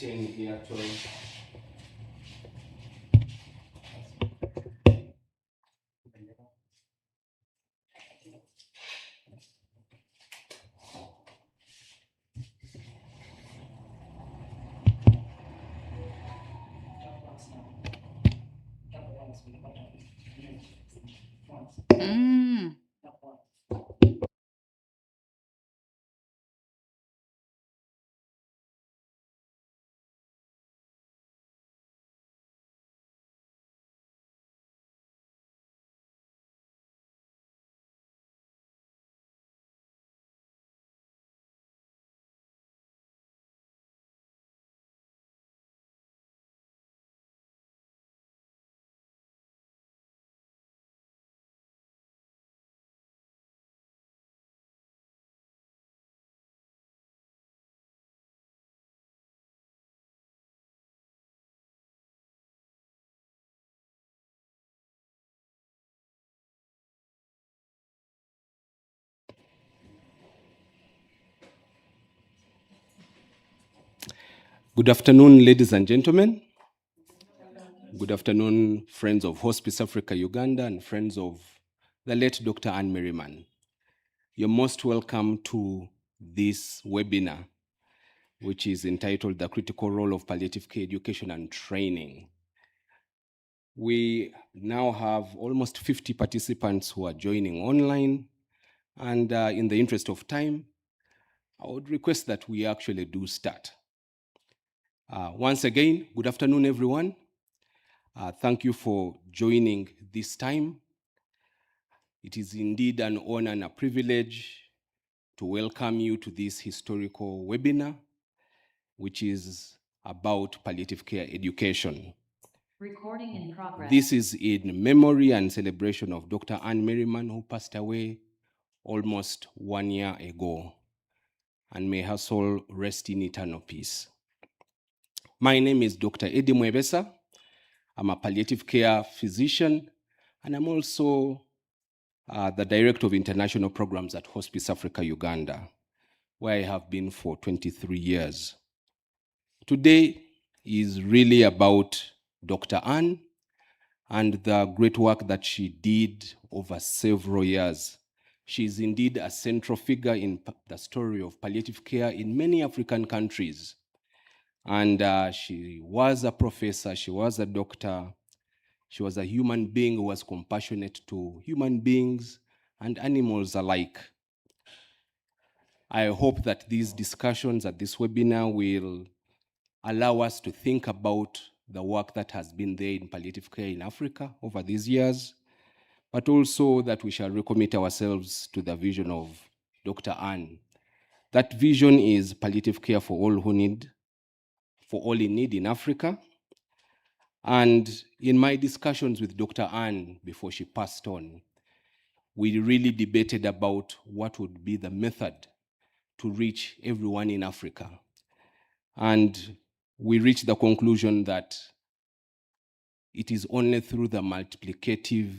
10 here, 12. Mm. Good afternoon, ladies and gentlemen. Good afternoon, friends of Hospice Africa Uganda and friends of the late Dr. Merriman. You're most welcome to this webinar, which is entitled The Critical Role of Palliative Care Education and Training. We now have almost 50 participants who are joining online. And in the interest of time, I would request that we actually do start. Once again, good afternoon, everyone. Thank you for joining this time. It is indeed an honor and a privilege to welcome you to this historical webinar, which is about palliative care education. Recording in progress. This is in memory and celebration of Dr. Merriman, who passed away almost 1 year ago. And may her soul rest in eternal peace. My name is Dr. Eddie Mwebesa. I'm a palliative care physician, and I'm also the Director of International Programs at Hospice Africa Uganda, where I have been for 23 years. Today is really about Dr. Anne and the great work that she did over several years. She is indeed a central figure in the story of palliative care in many African countries. And she was a professor, she was a doctor, she was a human being who was compassionate to human beings and animals alike. I hope that these discussions at this webinar will allow us to think about the work that has been there in palliative care in Africa over these years, but also that we shall recommit ourselves to the vision of Dr. Anne. That vision is palliative care for all who need, for all in need in Africa. And in my discussions with Dr. Anne before she passed on, we really debated about what would be the method to reach everyone in Africa. And we reached the conclusion that it is only through the multiplicative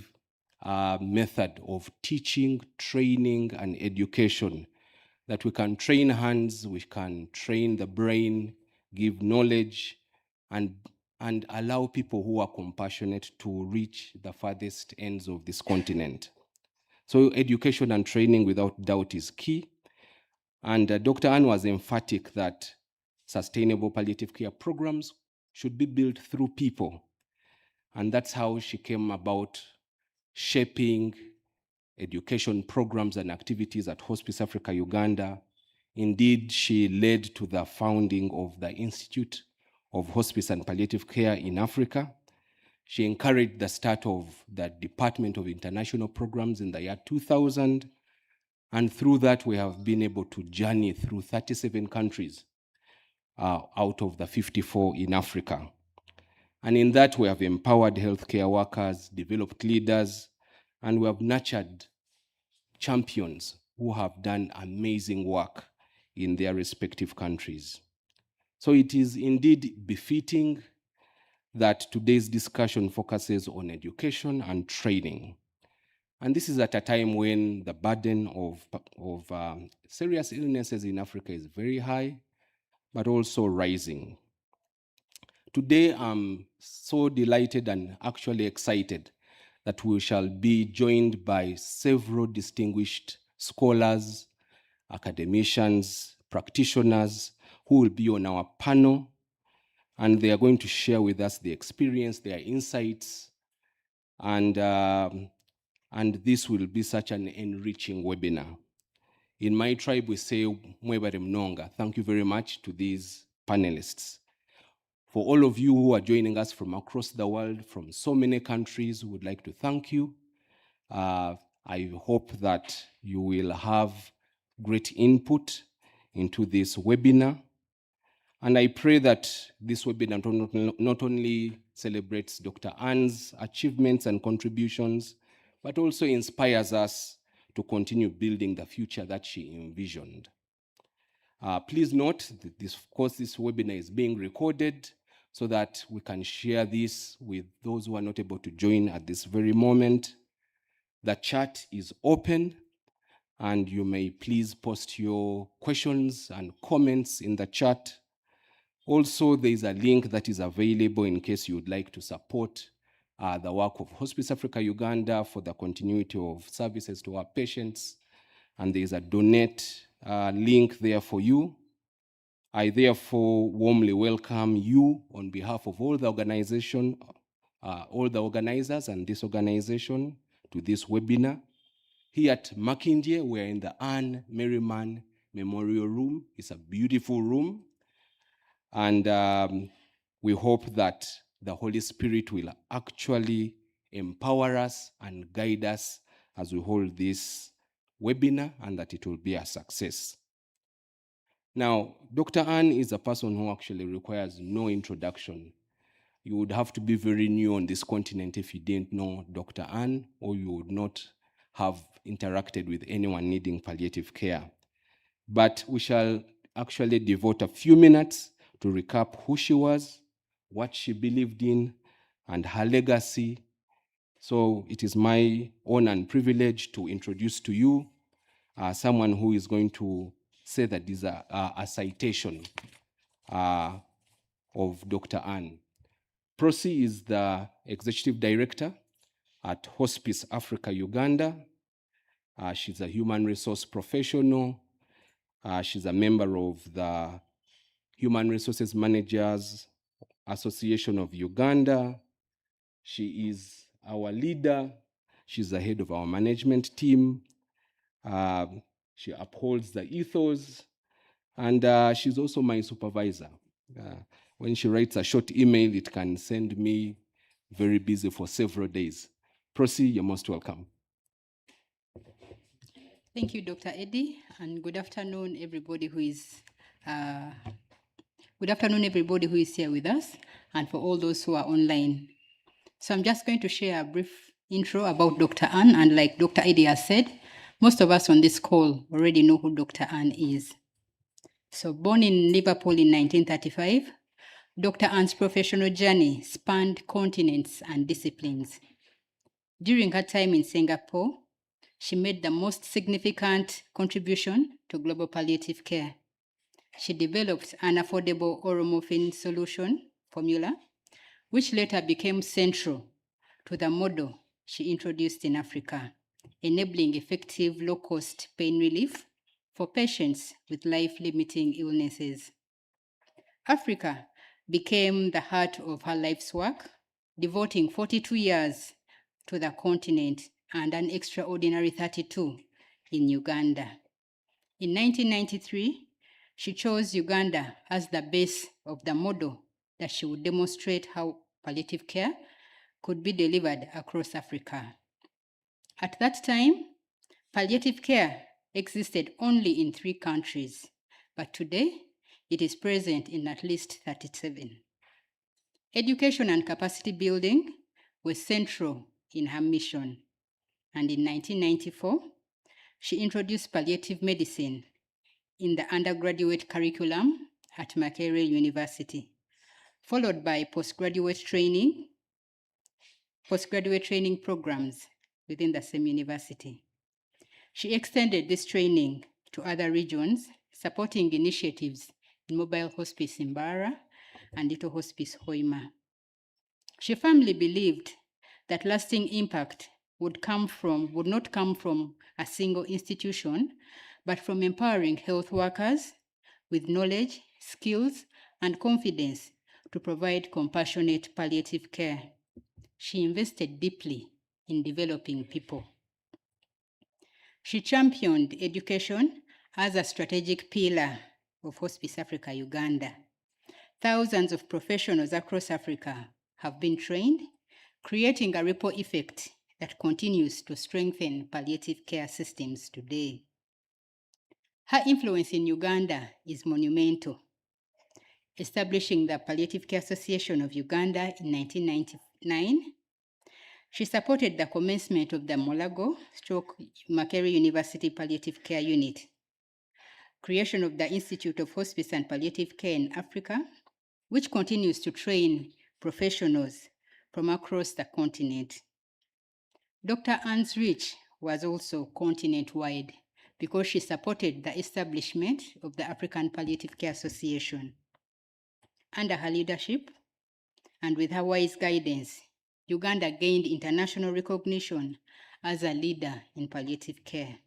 method of teaching, training, and education that we can train hands, we can train the brain, give knowledge, and allow people who are compassionate to reach the farthest ends of this continent. So education and training, without doubt, is key. And Dr. Anne was emphatic that sustainable palliative care programs should be built through people. And that's how she came about shaping education programs and activities at Hospice Africa Uganda. Indeed, she led to the founding of the Institute of Hospice and Palliative Care in Africa. She encouraged the start of the Department of International Programs in the year 2000. And through that, we have been able to journey through 37 countries out of the 54 in Africa. And in that, we have empowered healthcare workers, developed leaders, and we have nurtured champions who have done amazing work in their respective countries. So it is indeed befitting that today's discussion focuses on education and training. And this is at a time when the burden of serious illnesses in Africa is very high, but also rising. Today, I'm so delighted and actually excited that we shall be joined by several distinguished scholars, academicians, practitioners who will be on our panel, and they are going to share with us their experience, their insights, and this will be such an enriching webinar. In my tribe, we say, Mwebare Mnonga. Thank you very much to these panelists. For all of you who are joining us from across the world, from so many countries, we would like to thank you. I hope that you will have great input into this webinar. And I pray that this webinar not only celebrates Dr. Ann's achievements and contributions, but also inspires us to continue building the future that she envisioned. Please note that this webinar is being recorded so that we can share this with those who are not able to join at this very moment. The chat is open, and you may please post your questions and comments in the chat. Also, there is a link that is available in case you would like to support the work of Hospice Africa Uganda for the continuity of services to our patients. And there is a donate link there for you. I therefore warmly welcome you on behalf of all the organization, all the organizers and this organization to this webinar. Here at Makindye, we're in the Anne Merriman Memorial Room. It's a beautiful room. And we hope that the Holy Spirit will actually empower us and guide us as we hold this webinar, and that it will be a success. Now, Dr. Anne is a person who actually requires no introduction. You would have to be very new on this continent if you didn't know Dr. Anne, or you would not have interacted with anyone needing palliative care. But we shall actually devote a few minutes to recap who she was, what she believed in, and her legacy. So it is my honor and privilege to introduce to you someone who is going to say that this is a citation of Dr. Anne. Prosi is the executive director at Hospice Africa Uganda. She's a human resource professional. She's a member of the Human Resources Managers Association of Uganda. She is our leader. She's the head of our management team. She upholds the ethos, and she's also my supervisor. When she writes a short email, it can send me very busy for several days. Prosi, you're most welcome. Thank you, Dr. Eddie, and good afternoon, everybody who is here with us, and for all those who are online. So I'm just going to share a brief intro about Dr. Anne, and like Dr. Eddie has said, most of us on this call already know who Dr. Anne is. So born in Liverpool in 1935, Dr. Anne's professional journey spanned continents and disciplines. During her time in Singapore, she made the most significant contribution to global palliative care. She developed an affordable oral morphine solution formula, which later became central to the model she introduced in Africa, enabling effective low-cost pain relief for patients with life-limiting illnesses. Africa became the heart of her life's work, devoting 42 years to the continent and an extraordinary 32 in Uganda. In 1993, she chose Uganda as the base of the model that she would demonstrate how palliative care could be delivered across Africa. At that time, palliative care existed only in 3 countries, but today it is present in at least 37. Education and capacity building were central in her mission, and in 1994, she introduced palliative medicine in the undergraduate curriculum at Makerere University, followed by postgraduate training programs within the same university. She extended this training to other regions, supporting initiatives in mobile hospice in Bara and Little Hospice Hoima. She firmly believed that lasting impact would not come from a single institution, but from empowering health workers with knowledge, skills, and confidence to provide compassionate palliative care. She invested deeply in developing people. She championed education as a strategic pillar of Hospice Africa Uganda. Thousands of professionals across Africa have been trained, creating a ripple effect that continues to strengthen palliative care systems today. Her influence in Uganda is monumental. Establishing the Palliative Care Association of Uganda in 1999, she supported the commencement of the Molago/Makerere University Palliative Care Unit, creation of the Institute of Hospice and Palliative Care in Africa, which continues to train professionals from across the continent. Dr. Ann's reach was also continent-wide because she supported the establishment of the African Palliative Care Association. Under her leadership and with her wise guidance, Uganda gained international recognition as a leader in palliative care.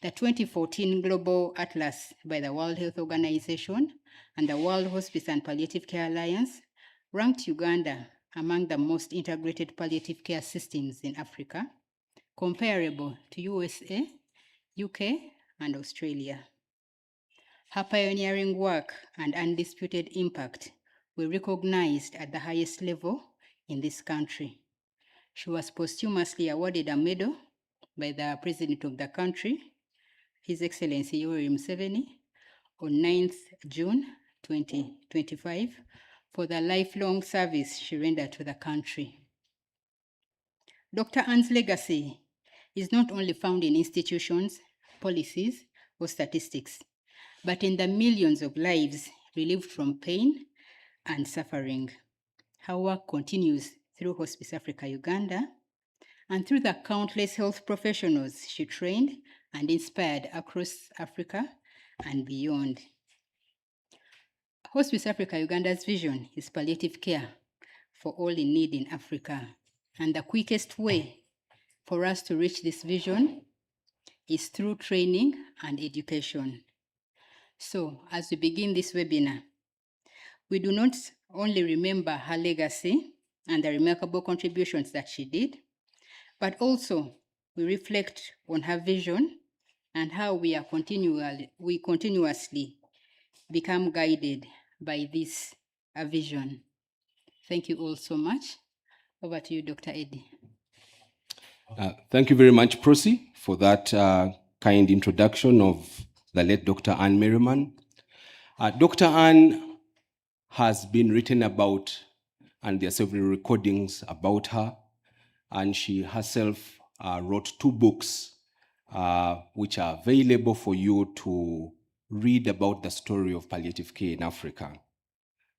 The 2014 Global Atlas by the World Health Organization and the World Hospice and Palliative Care Alliance ranked Uganda among the most integrated palliative care systems in Africa, comparable to USA, UK, and Australia. Her pioneering work and undisputed impact were recognized at the highest level in this country. She was posthumously awarded a medal by the President of the country, His Excellency Yoweri Museveni, on 9th June 2025 for the lifelong service she rendered to the country. Dr. Ann's legacy is not only found in institutions, policies, or statistics, but in the millions of lives relieved from pain and suffering. Her work continues through Hospice Africa Uganda and through the countless health professionals she trained and inspired across Africa and beyond. Hospice Africa Uganda's vision is palliative care for all in need in Africa. And the quickest way for us to reach this vision is through training and education. So, as we begin this webinar, we do not only remember her legacy and the remarkable contributions that she did, but also we reflect on her vision and how we continuously become guided by this vision. Thank you all so much. Over to you, Dr. Eddie. Thank you very much, Prosi, for that kind introduction of the late Dr. Ann Merriman. Dr. Ann has been written about, and there are several recordings about her, and she herself wrote 2 books which are available for you to read about the story of palliative care in Africa.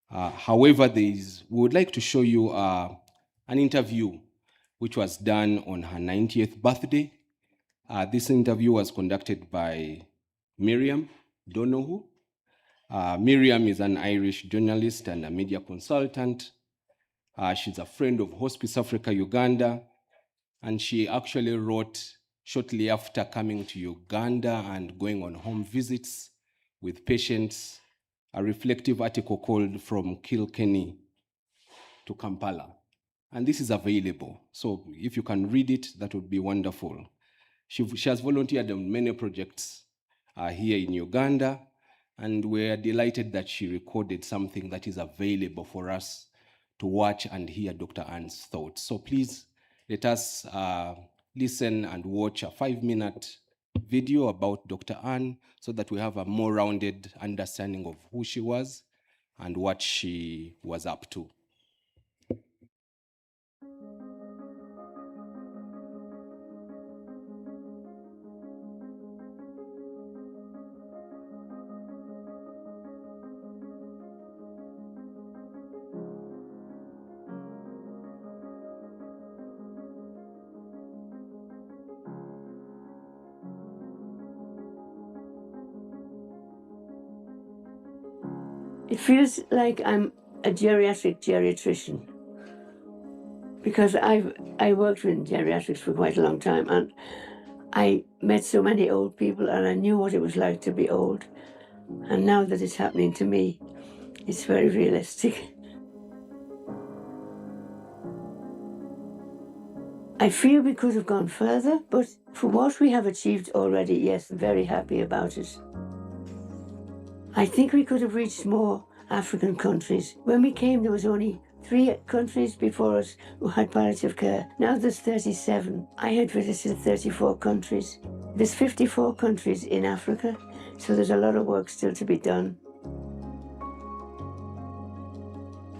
However, we would like to show you an interview which was done on her 90th birthday. This interview was conducted by Miriam Donoghue. Miriam is an Irish journalist and a media consultant. She's a friend of Hospice Africa Uganda, and she actually wrote shortly after coming to Uganda and going on home visits with patients a reflective article called From Kilkenny to Kampala. And this is available. So if you can read it, that would be wonderful. She has volunteered on many projects here in Uganda, and we're delighted that she recorded something that is available for us to watch and hear Dr. Ann's thoughts. So please let us listen and watch a 5-minute video about Dr. Ann so that we have a more rounded understanding of who she was and what she was up to. It feels like I'm a geriatric geriatrician, because I worked with geriatrics for quite a long time, and I met so many old people, and I knew what it was like to be old. And now that it's happening to me, it's very realistic. I feel we could have gone further, but for what we have achieved already, yes, I'm very happy about it. I think we could have reached more African countries. When we came, there was only 3 countries before us who had palliative care. Now there's 37. I had visited 34 countries. There's 54 countries in Africa, so there's a lot of work still to be done.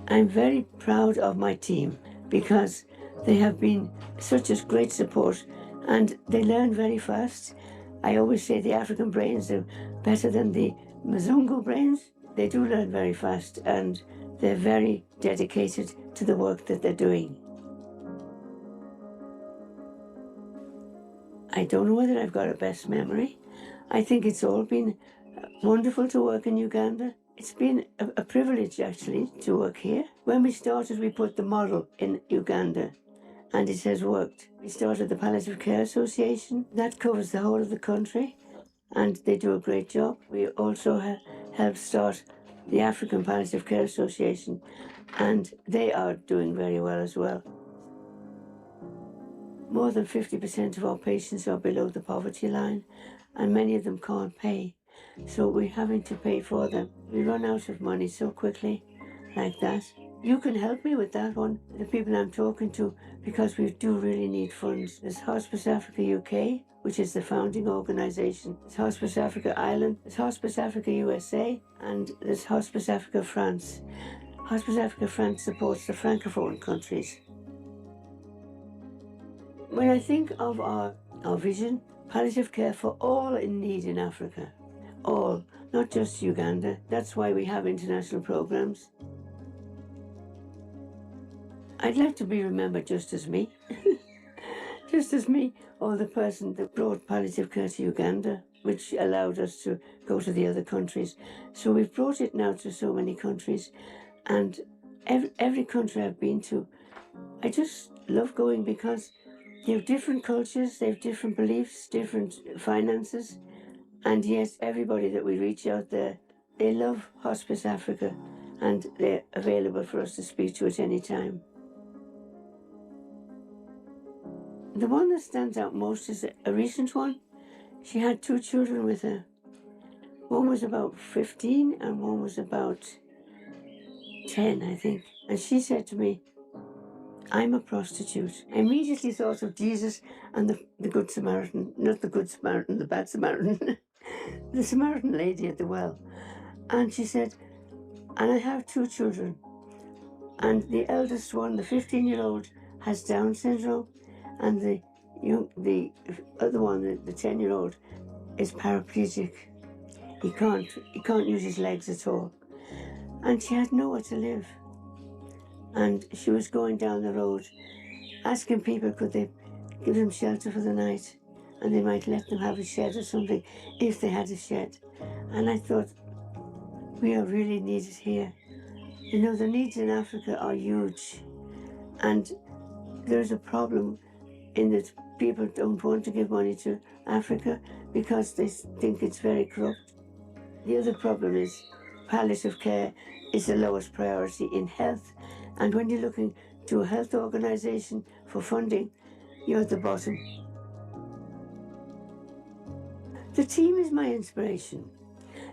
I'm very proud of my team because they have been such a great support and they learn very fast. I always say the African brains are better than the Mzungu brains. They do learn very fast and they're very dedicated to the work that they're doing. I don't know whether I've got a best memory. I think it's all been wonderful to work in Uganda. It's been a privilege, actually, to work here. When we started, we put the model in Uganda, and it has worked. We started the Palliative Care Association. That covers the whole of the country, and they do a great job. We also helped start the African Palliative Care Association, and they are doing very well as well. More than 50% of our patients are below the poverty line, and many of them can't pay. So we're having to pay for them. We run out of money so quickly, like that. You can help me with that one, the people I'm talking to, because we do really need funds. There's Hospice Africa UK, which is the founding organisation. There's Hospice Africa Ireland, there's Hospice Africa USA, and there's Hospice Africa France. Hospice Africa France supports the Francophone countries. When I think of our vision, palliative care for all in need in Africa, all, not just Uganda. That's why we have international programs. I'd like to be remembered just as me. Just as me, or the person that brought palliative care to Uganda, which allowed us to go to the other countries. So we've brought it now to so many countries, and every country I've been to, I just love going because they have different cultures, they have different beliefs, different finances. And yet, everybody that we reach out there, they love Hospice Africa, and they're available for us to speak to at any time. The one that stands out most is a recent one. She had 2 children with her. One was about 15 and one was about 10, I think. And she said to me, "I'm a prostitute." I immediately thought of Jesus and the Good Samaritan, not the Good Samaritan, the Bad Samaritan. The Samaritan lady at the well. And she said, "And I have 2 children. And the eldest one, the 15-year-old, has Down syndrome, and the other one, the 10-year-old, is paraplegic. He can't use his legs at all." And she had nowhere to live. And she was going down the road, asking people could they give them shelter for the night, and they might let them have a shed or something if they had a shed. And I thought, we are really needed here. You know, the needs in Africa are huge, and there's a problem in that people don't want to give money to Africa because they think it's very corrupt. The other problem is palliative care is the lowest priority in health, and when you're looking to a health organisation for funding, you're at the bottom. The team is my inspiration.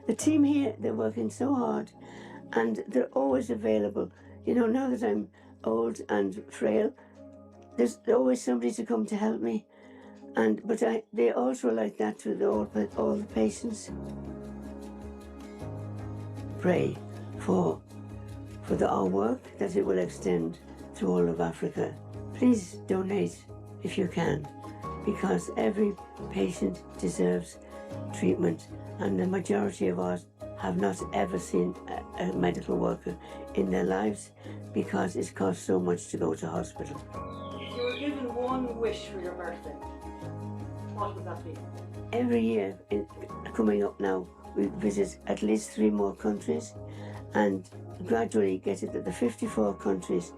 The team here, they're working so hard and they're always available. You know, now that I'm old and frail, there's always somebody to come to help me. But they also like that with all the patients. Pray for our work, that it will extend to all of Africa. Please donate if you can, because every patient deserves treatment, and the majority of us have not ever seen a medical worker in their lives because it costs so much to go to hospital. If you were given one wish for your birthday, what would that be? Every year, coming up now, we visit at least 3 more countries, and gradually get it that the 54 countries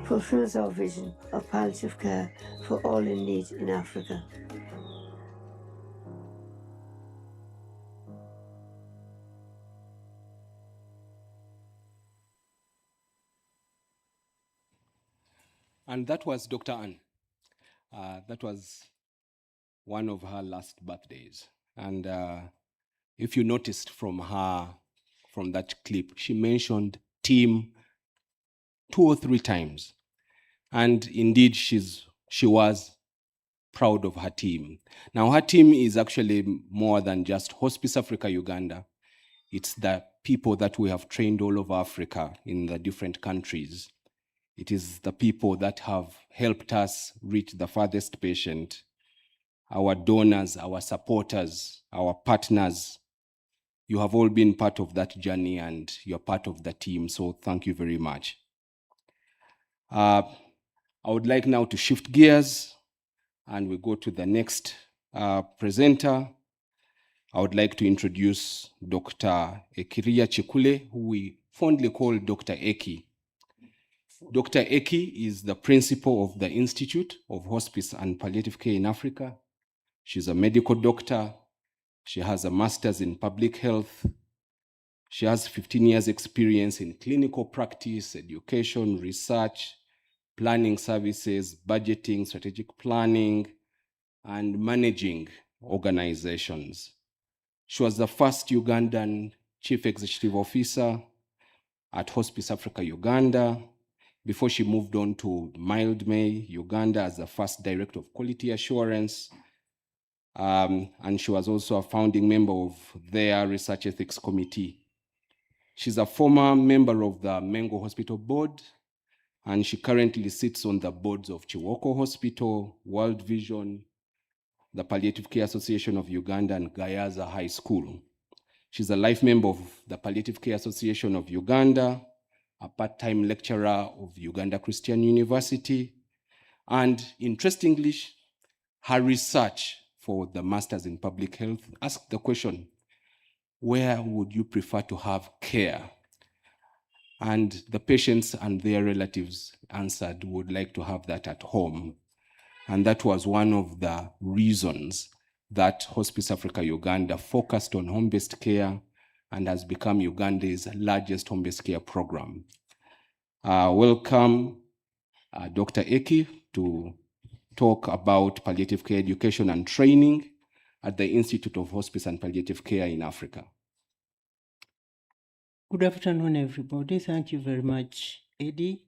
fulfills our vision of palliative care for all in need in Africa. And that was Dr. Ann. That was one of her last birthdays. And if you noticed from that clip, she mentioned team 2 or 3 times. And indeed, she was proud of her team. Now, her team is actually more than just Hospice Africa Uganda. It's the people that we have trained all over Africa in the different countries. It is the people that have helped us reach the farthest patient, our donors, our supporters, our partners. You have all been part of that journey and you're part of the team, so thank you very much. I would like now to shift gears and we go to the next presenter. I would like to introduce Dr. Ekiria Chikule, who we fondly call Dr. Eki. Dr. Eki is the principal of the Institute of Hospice and Palliative Care in Africa. She's a medical doctor. She has a master's in public health. She has 15 years experience in clinical practice, education, research, planning services, budgeting, strategic planning, and managing organizations. She was the first Ugandan chief executive officer at Hospice Africa Uganda before she moved on to Mildmay Uganda as the first director of quality assurance. And she was also a founding member of their research ethics committee. She's a former member of the Mengo Hospital Board, and she currently sits on the boards of Chiwoko Hospital, World Vision, the Palliative Care Association of Uganda, and Gayaza High School. She's a life member of the Palliative Care Association of Uganda, a part-time lecturer of Uganda Christian University, and interestingly, her research for the Masters in Public Health asked the question, where would you prefer to have care? And the patients and their relatives answered, would like to have that at home. And that was one of the reasons that Hospice Africa Uganda focused on home-based care and has become Uganda's largest home-based care program. Welcome Dr. Eki to talk about palliative care education and training at the Institute of Hospice and Palliative Care in Africa. Good afternoon, everybody. Thank you very much, Eddie.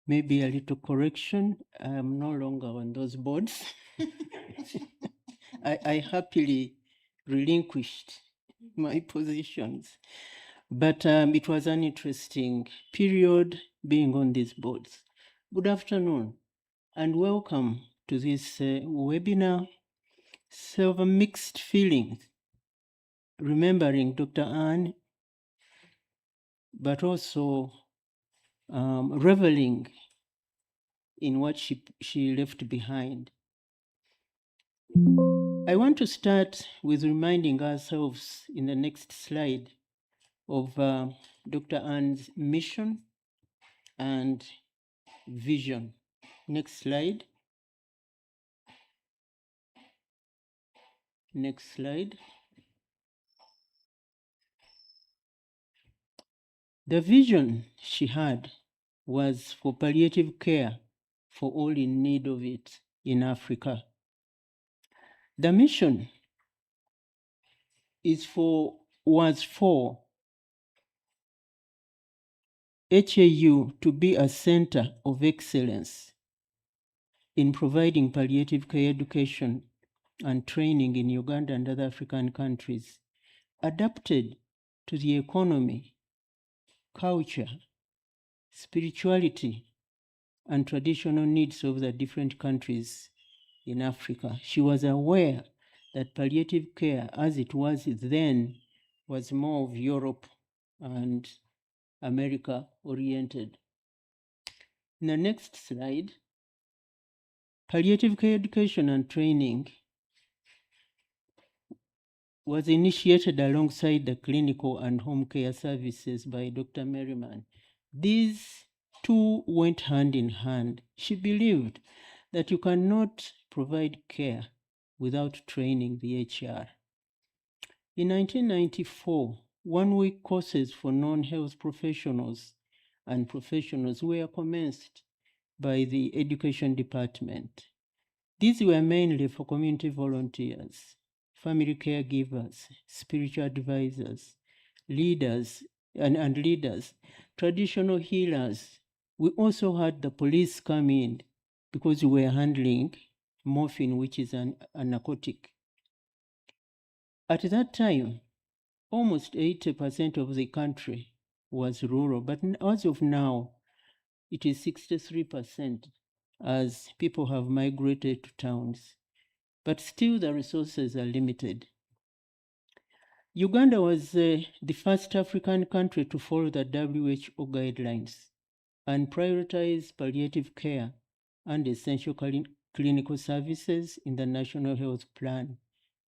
Maybe a little correction. I'm no longer on those boards. I happily relinquished my positions. But it was an interesting period being on these boards. Good afternoon and welcome to this webinar. So mixed feelings, remembering Dr. Ann, but also reveling in what she left behind. I want to start with reminding ourselves in the next slide of Dr. Ann's mission and vision. Next slide. Next slide. The vision she had was for palliative care for all in need of it in Africa. The mission was for HAU to be a center of excellence in providing palliative care education and training in Uganda and other African countries, adapted to the economy, culture, spirituality, and traditional needs of the different countries in Africa. She was aware that palliative care, as it was then, was more of Europe and America oriented. In the next slide, palliative care education and training was initiated alongside the clinical and home care services by Dr. Merriman. These two went hand in hand. She believed that you cannot provide care without training the HR. In 1994, one-week courses for non-health professionals and professionals were commenced by the Education Department. These were mainly for community volunteers, family caregivers, spiritual advisors, leaders, and leaders, traditional healers. We also had the police come in because we were handling morphine, which is a narcotic. At that time, almost 80% of the country was rural, but as of now, it is 63% as people have migrated to towns. But still the resources are limited. Uganda was the first African country to follow the WHO guidelines and prioritize palliative care and essential clinical services in the National Health Plan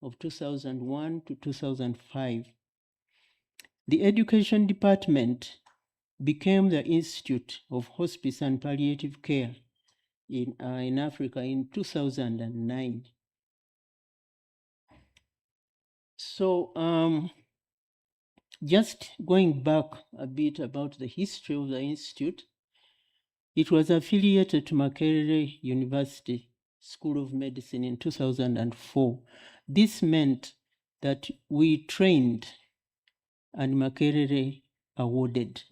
of 2001 to 2005. The Education Department became the Institute of Hospice and Palliative Care in Africa in 2009. So just going back a bit about the history of the Institute, it was affiliated to Makerere University School of Medicine in 2004. This meant that we trained and Makerere awarded,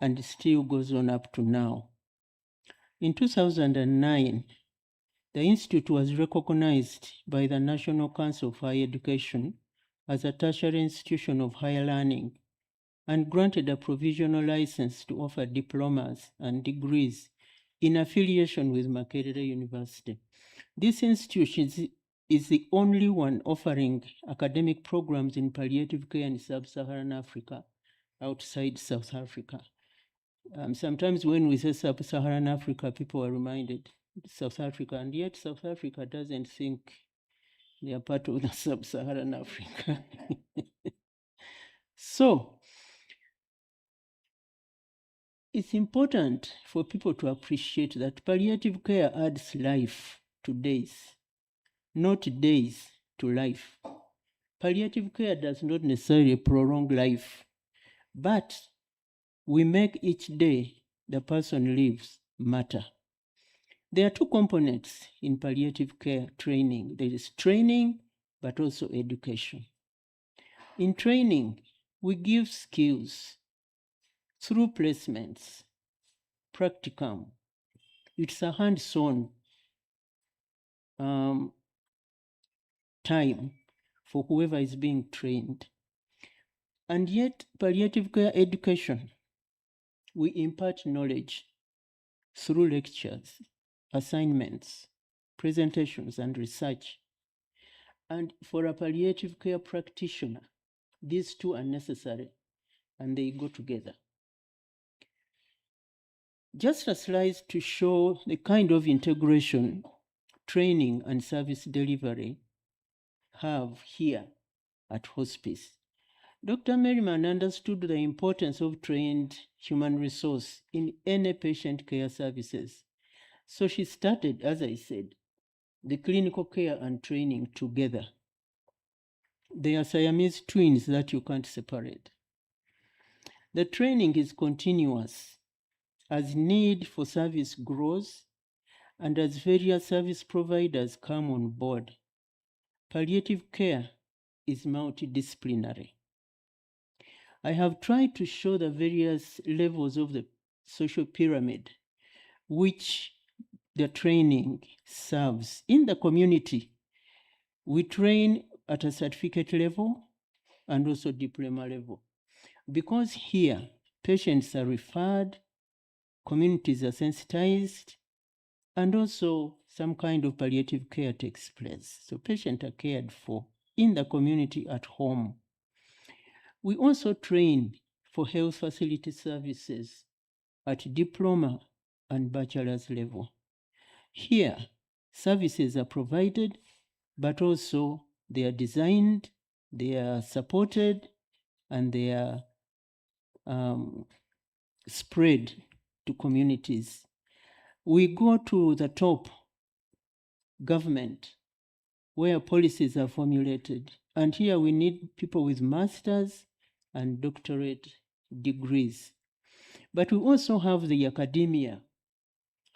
and it still goes on up to now. In 2009, the Institute was recognized by the National Council for Higher Education as a tertiary institution of higher learning and granted a provisional license to offer diplomas and degrees in affiliation with Makerere University. This institution is the only one offering academic programs in palliative care in sub-Saharan Africa, outside South Africa. Sometimes when we say sub-Saharan Africa, people are reminded South Africa, and yet South Africa doesn't think they are part of the sub-Saharan Africa. So it's important for people to appreciate that palliative care adds life to days, not days to life. Palliative care does not necessarily prolong life, but we make each day the person lives matter. There are two components in palliative care training. There is training, but also education. In training, we give skills through placements, practicum. It's a hands-on time for whoever is being trained. And yet, palliative care education, we impart knowledge through lectures, assignments, presentations, and research. And for a palliative care practitioner, these two are necessary and they go together. Just a slide to show the kind of integration training and service delivery have here at hospice. Dr. Merriman understood the importance of trained human resource in any patient care services. So she started, as I said, the clinical care and training together. They are Siamese twins that you can't separate. The training is continuous as need for service grows and as various service providers come on board. Palliative care is multidisciplinary. I have tried to show the various levels of the social pyramid which the training serves. In the community, we train at a certificate level and also diploma level. Because here, patients are referred, communities are sensitized, and also some kind of palliative care takes place. So patients are cared for in the community at home. We also train for health facility services at diploma and bachelor's level. Here, services are provided, but also they are designed They are supported and they are spread to communities. We go to the top, government, where policies are formulated. And here we need people with master's and doctorate degrees. But we also have the academia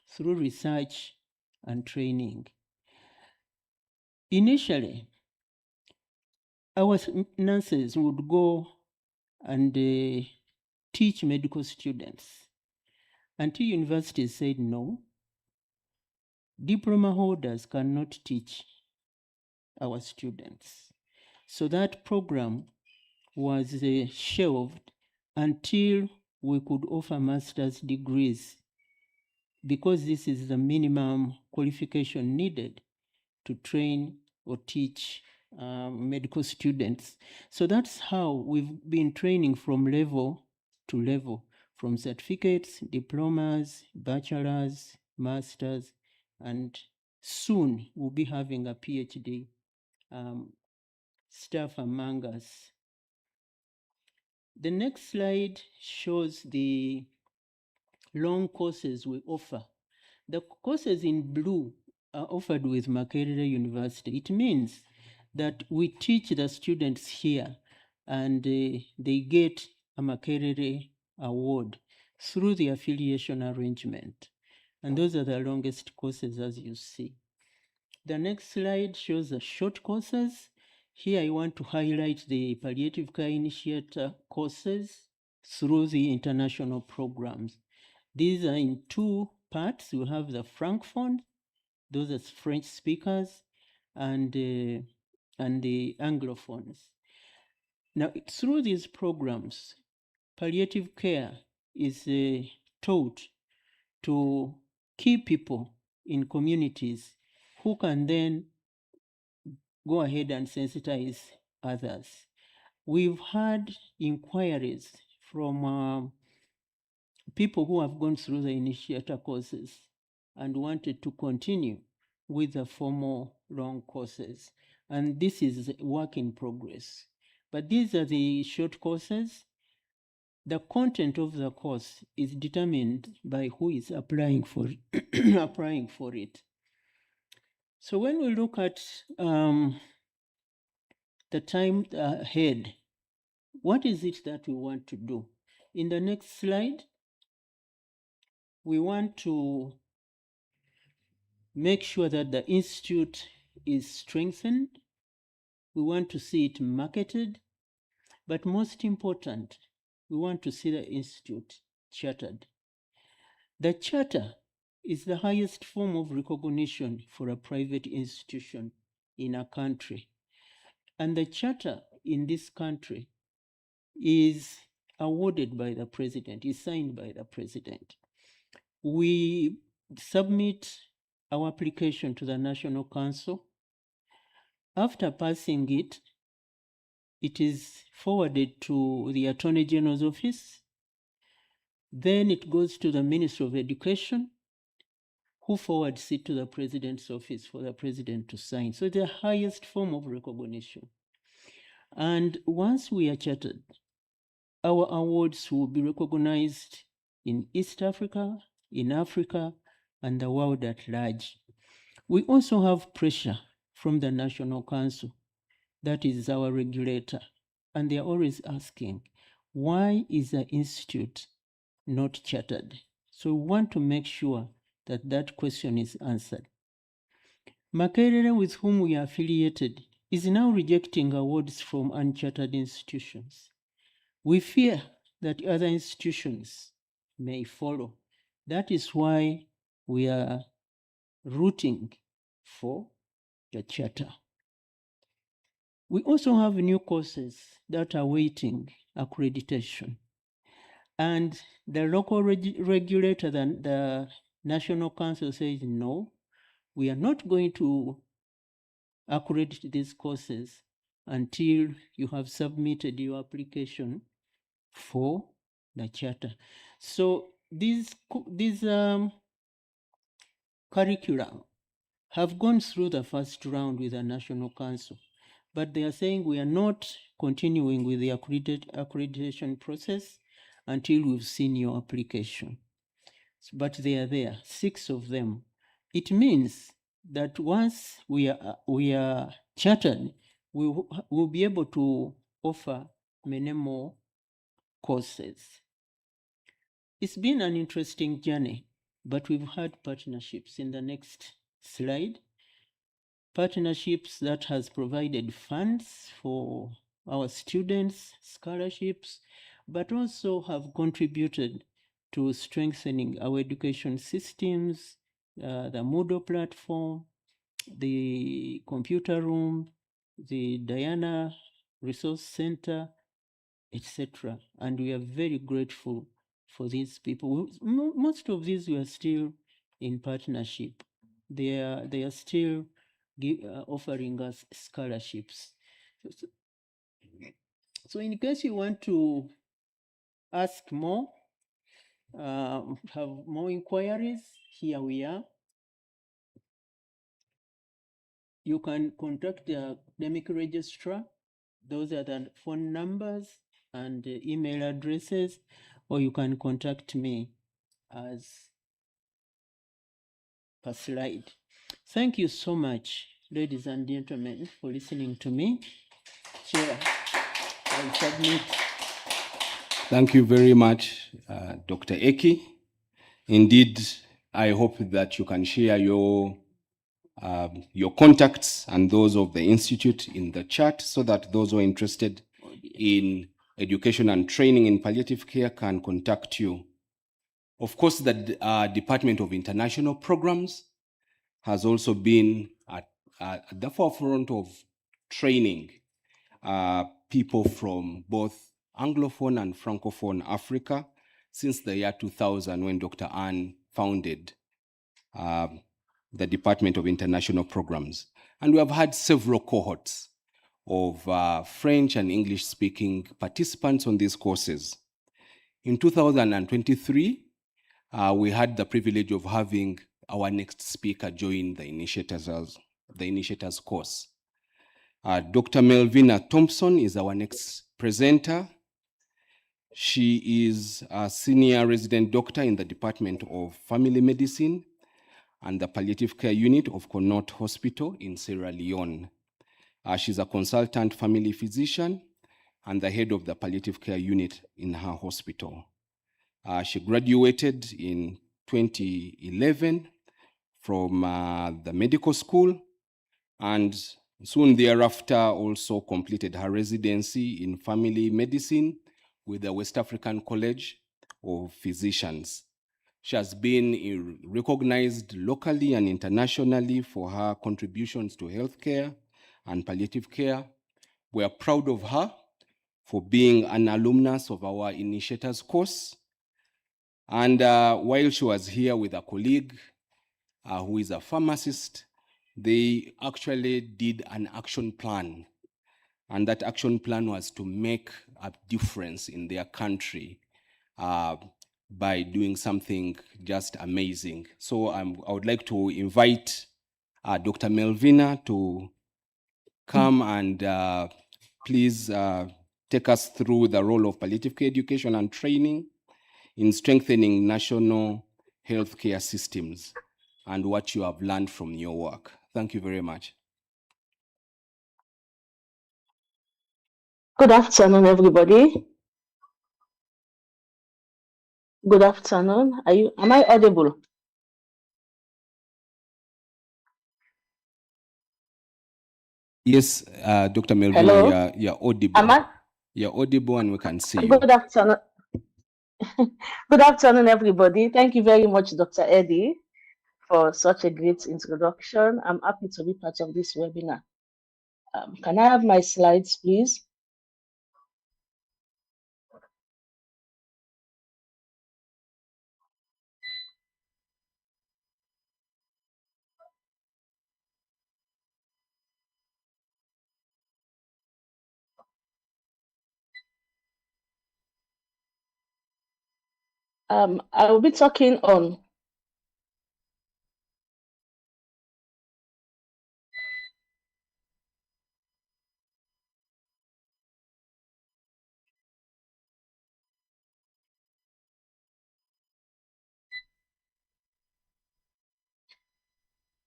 through research and training. Initially, our nurses would go and teach medical students until universities said no, diploma holders cannot teach our students. So that program was shelved until we could offer master's degrees, because this is the minimum qualification needed to train or teach medical students. So that's how we've been training from level to level, from certificates, diplomas, bachelors, masters, and soon we'll be having a PhD staff among us. The next slide shows the long courses we offer. The courses in blue are offered with Makerere University. It means that we teach the students here and they get a Makerere award through the affiliation arrangement. And those are the longest courses, as you see. The next slide shows the short courses. Here I want to highlight the palliative care initiator courses through the international programs. These are in two parts. We have the Francophone, those are French speakers, and the Anglophones. Now, through these programs, palliative care is taught to key people in communities who can then go ahead and sensitize others. We've had inquiries from people who have gone through the initiator courses and wanted to continue with the formal long courses. And this is a work in progress. But these are the short courses. The content of the course is determined by who is applying for applying for it. So when we look at the time ahead, what is it that we want to do? In the next slide, we want to make sure that the institute is strengthened. We want to see it marketed, but most important, we want to see the institute chartered. The charter is the highest form of recognition for a private institution in a country. And the charter in this country is awarded by the president, is signed by the president. We submit our application to the National Council. After passing it, it is forwarded to the Attorney General's office. Then it goes to the Ministry of Education, who forwards it to the President's office for the President to sign. So the highest form of recognition. And once we are chartered, our awards will be recognized in East Africa, in Africa, and the world at large. We also have pressure from the National Council, that is our regulator, and they are always asking, why is the institute not chartered? So we want to make sure that that question is answered. Makerere, with whom we are affiliated, is now rejecting awards from unchartered institutions. We fear that other institutions may follow. That is why we are rooting for the charter. We also have new courses that are waiting accreditation. And the local regulator, the National Council, says, no, we are not going to accredit these courses until you have submitted your application for the charter. So these curricula have gone through the first round with the National Council, but they are saying we are not continuing with the accreditation process until we've seen your application. But they are there, 6 of them. It means that once we are chartered, we'll be able to offer many more courses. It's been an interesting journey, but we've had partnerships. In the next slide, partnerships that has provided funds for our students, scholarships, but also have contributed to strengthening our education systems, the Moodle platform, the computer room, the Diana Resource Center, etc. And we are very grateful for these people. Most of these we are still in partnership. They are still offering us scholarships. So in case you want to ask more, have more inquiries, here we are. You can contact the academic registrar. Those are the phone numbers and email addresses, or you can contact me as per slide. Thank you so much, ladies and gentlemen, for listening to me. Chair, I submit. Thank you very much, Dr. Eki. Indeed, I hope that you can share your contacts and those of the Institute in the chat so that those who are interested in education and training in palliative care can contact you. Of course, the Department of International Programs has also been at the forefront of training people from both Anglophone and Francophone Africa since the year 2000 when Dr. Anne founded the Department of International Programs. And we have had several cohorts of French and English-speaking participants on these courses. In 2023, we had the privilege of having our next speaker join the initiators course. Dr. Melvina Thompson is our next presenter. She is a senior resident doctor in the Department of Family Medicine and the Palliative Care Unit of Connaught Hospital in Sierra Leone. She's a consultant family physician and the head of the Palliative Care Unit in her hospital. She graduated in 2011 from the medical school and soon thereafter also completed her residency in family medicine with the West African College of Physicians. She has been recognized locally and internationally for her contributions to healthcare and palliative care. We are proud of her for being an alumnus of our initiators course. And while she was here with a colleague who is a pharmacist, they actually did an action plan. And that action plan was to make a difference in their country by doing something just amazing. So I would like to invite Dr. Melvina to come and please take us through the role of palliative care education and training in strengthening national healthcare systems and what you have learned from your work. Thank you very much. Good afternoon, everybody. Good afternoon. Am I audible? Yes, Dr. Melvina, Hello? you're audible. Am I? You're audible and we can see you. Good afternoon. Good afternoon, everybody. Thank you very much, Dr. Eddie, for such a great introduction. I'm happy to be part of this webinar. Can I have my slides, please? I will be talking on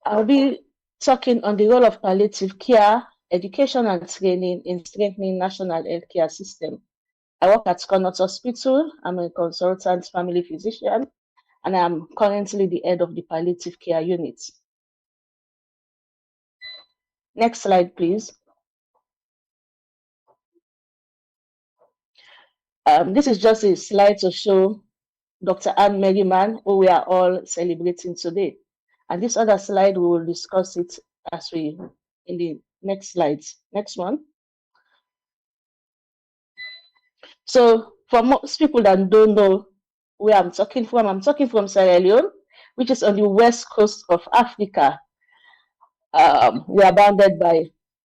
I'll be talking on the role of palliative care, education and training in strengthening national healthcare system. I work at Connaught Hospital. I'm a consultant family physician, and I'm currently the head of the palliative care unit. Next slide, please. This is just a slide to show Dr. Anne Merriman, who we are all celebrating today. And this other slide, we will discuss it as we in the next slides. Next one. So for most people that don't know where I'm talking from Sierra Leone, which is on the west coast of Africa. We are bounded by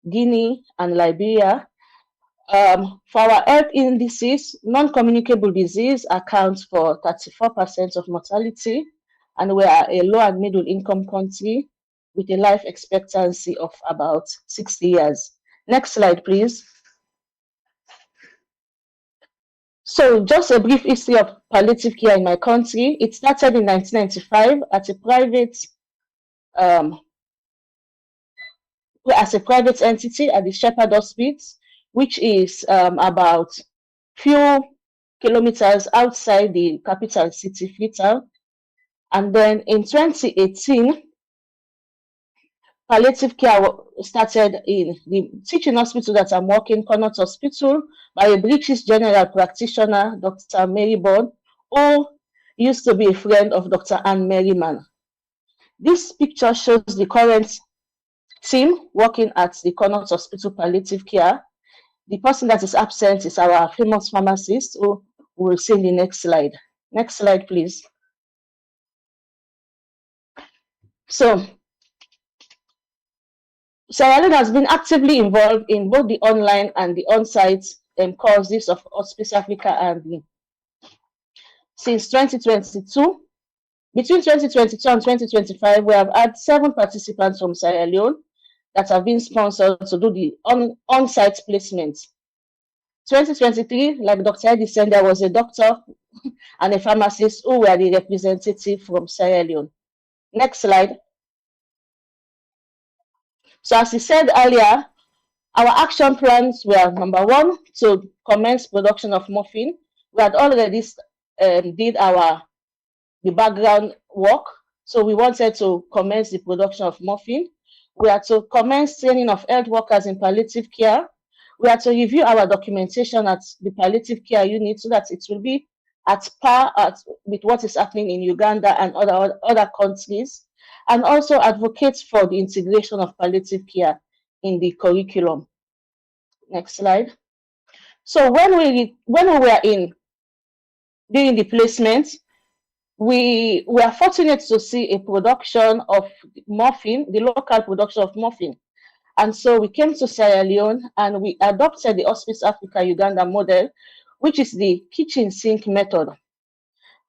Guinea and Liberia. For our health indices, non-communicable disease accounts for 34% of mortality, and we are a low and middle income country with a life expectancy of about 60 years. Next slide, please. So just a brief history of palliative care in my country. It started in 1995 at a private as a private entity at the Shepherd Hospital, which is about few kilometers outside the capital city, Freetown. And then in 2018, palliative care started in the teaching hospital that I'm working, Connaught Hospital, by a British general practitioner, Dr. Merriman, who used to be a friend of Dr. Anne Merriman. This picture shows the current team working at the Connaught Hospital palliative care. The person that is absent is our famous pharmacist, who we will see in the next slide. Next slide, please. So, Sierra Leone has been actively involved in both the online and the on-site courses of Hospice Africa and since 2022. Between 2022 and 2025, we have had 7 participants from Sierra Leone that have been sponsored to do the on-site placement. 2023, like Dr. Eddie said, there was a doctor and a pharmacist who were the representative from Sierra Leone. Next slide. So as he said earlier, our action plans were number 1, to commence production of morphine. We had already did the background work, so we wanted to commence the production of morphine. We had to commence training of health workers in palliative care. We had to review our documentation at the palliative care unit so that it will be at par with what is happening in Uganda and other countries, and also advocate for the integration of palliative care in the curriculum. Next slide. So when we were during the placement, we were fortunate to see a production of morphine, the local production of morphine. And so we came to Sierra Leone and we adopted the Hospice Africa Uganda model, which is the kitchen sink method.